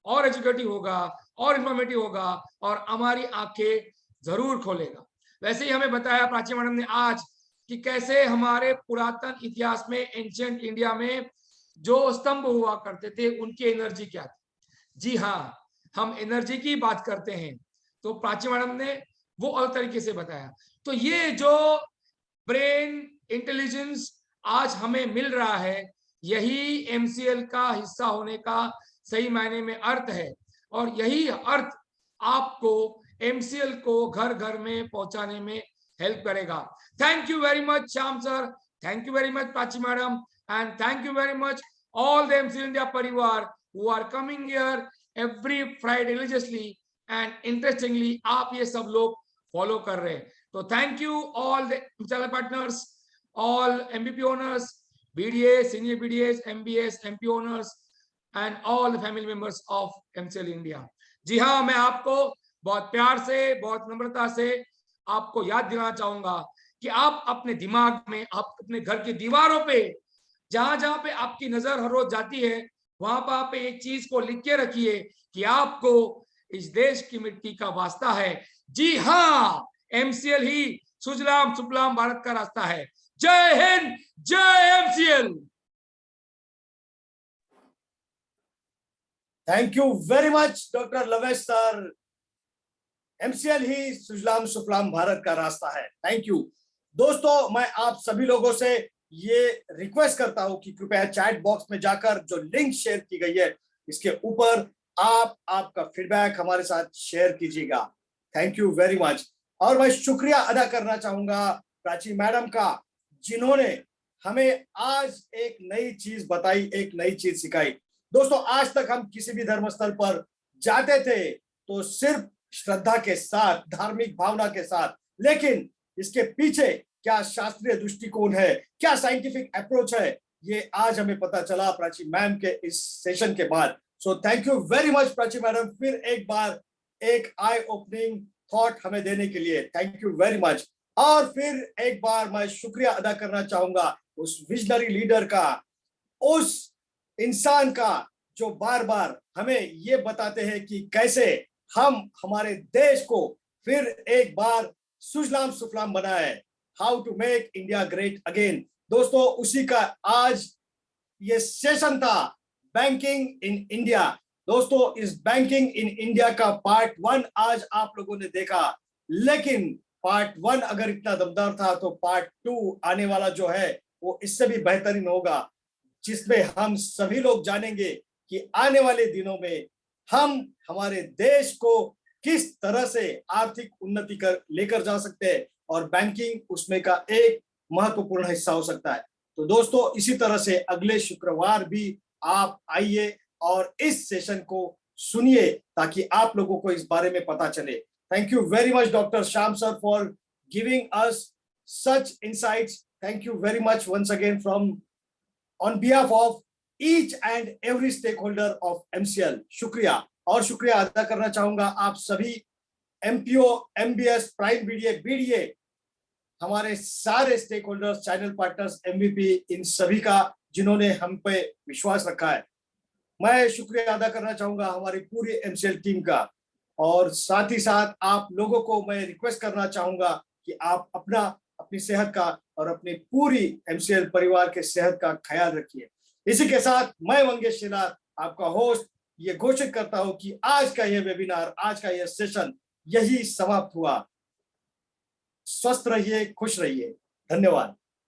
और एजुकेटिव होगा और इंफॉर्मेटिव होगा और हमारी आंखें जरूर खोलेगा। वैसे ही हमें बताया प्राची मैडम ने आज कि कैसे हमारे पुरातन इतिहास में, एंशिएंट इंडिया में जो स्तंभ हुआ करते थे उनकी एनर्जी क्या थी। जी हाँ, हम एनर्जी की बात करते हैं तो प्राची मैडम ने वो अलग तरीके से बताया। तो ये जो ब्रेन इंटेलिजेंस आज हमें मिल रहा है, यही एमसीएल का हिस्सा होने का सही मायने में अर्थ है और यही अर्थ आपको एमसीएल को घर घर में पहुंचाने में हेल्प करेगा। Thank you very much Shyam sir, thank you very much Prachi madam, and thank you very much all the MCL India परिवार who are coming here every Friday religiously and interestingly आप ये सब लोग फॉलो कर रहे हैं। तो thank you all the channel partners, all MBP owners, BDS, senior BDS, MBS, MP owners and all the family members of MCL India. जी हाँ, मैं आपको बहुत प्यार से, बहुत नम्रता से आपको याद दिलाना चाहूंगा कि आप अपने दिमाग में, आप अपने घर की दीवारों पे, जहां जहां पे आपकी नजर हर रोज जाती है, वहां पर आप एक चीज को लिख के रखिए कि आपको इस देश की मिट्टी का वास्ता है। जी हाँ, एमसीएल ही सुजलाम सुफलाम भारत का रास्ता है। जय हिंद, जय MCL. Thank you very much doctor Lavesh sir. MCL ही सुजलाम सुफलाम भारत का रास्ता है। थैंक यू दोस्तों। मैं आप सभी लोगों से ये रिक्वेस्ट करता हूं कि कृपया चैट बॉक्स में जाकर जो लिंक शेयर की गई है, इसके ऊपर आप आपका फीडबैक हमारे साथ शेयर कीजिएगा। Thank you very much. और मैं शुक्रिया अदा करना चाहूंगा प्राची मैडम का, जिन्होंने हमें आज एक नई चीज बताई, एक नई चीज सिखाई। दोस्तों, आज तक हम किसी भी धर्मस्थल पर जाते थे तो सिर्फ श्रद्धा के साथ, धार्मिक भावना के साथ, लेकिन इसके पीछे क्या शास्त्रीय दृष्टिकोण है, क्या साइंटिफिक अप्रोच है, ये आज हमें पता चला प्राची मैम के इस सेशन के बाद। So thank you very much Prachi madam, फिर एक बार एक आई ओपनिंग थॉट हमें देने के लिए। Thank you very much. और फिर एक बार मैं शुक्रिया अदा करना चाहूंगा उस विजनरी लीडर का, उस इंसान का जो बार बार हमें ये बताते हैं कि कैसे हम हमारे देश को फिर एक बार सुजलाम सुफलाम बनाए, how to make India great again. दोस्तों, उसी का आज ये सेशन था, बैंकिंग इन इंडिया। दोस्तों, इस बैंकिंग इन इंडिया का पार्ट 1 आज आप लोगों ने देखा, लेकिन पार्ट 1 अगर इतना दमदार था तो पार्ट 2 आने वाला जो है वो इससे भी बेहतरीन होगा, जिसमें हम सभी लोग जानेंगे कि आने वाले दिनों में हम हमारे देश को किस तरह से आर्थिक उन्नति कर लेकर जा सकते हैं और बैंकिंग उसमें का एक महत्वपूर्ण हिस्सा हो सकता है। तो दोस्तों, इसी तरह से अगले शुक्रवार भी आप आइए और इस सेशन को सुनिए ताकि आप लोगों को इस बारे में पता चले। Thank you very much doctor Shyam sir for giving us such insights. Thank you very much once again from on behalf of each and every stakeholder of MCL. शुक्रिया। और शुक्रिया अदा करना चाहूंगा आप सभी एमपीओ, एमबीएस, प्राइम बीडीए, हमारे सारे stakeholders, channel partners, MVP, इन सभी का जिन्होंने हम पे विश्वास रखा है। मैं शुक्रिया अदा करना चाहूंगा हमारी पूरी एमसीएल टीम का, और साथ ही साथ आप लोगों को मैं रिक्वेस्ट करना चाहूंगा कि आप अपनी सेहत का और अपनी पूरी एमसीएल परिवार के सेहत का ख्याल रखिए। इसी के साथ मैं मंगेश शेलार, आपका होस्ट, ये घोषित करता हूं कि आज का ये वेबिनार, आज का ये सेशन यही समाप्त हुआ। स्वस्थ रहिए, खुश रहिए। धन्यवाद।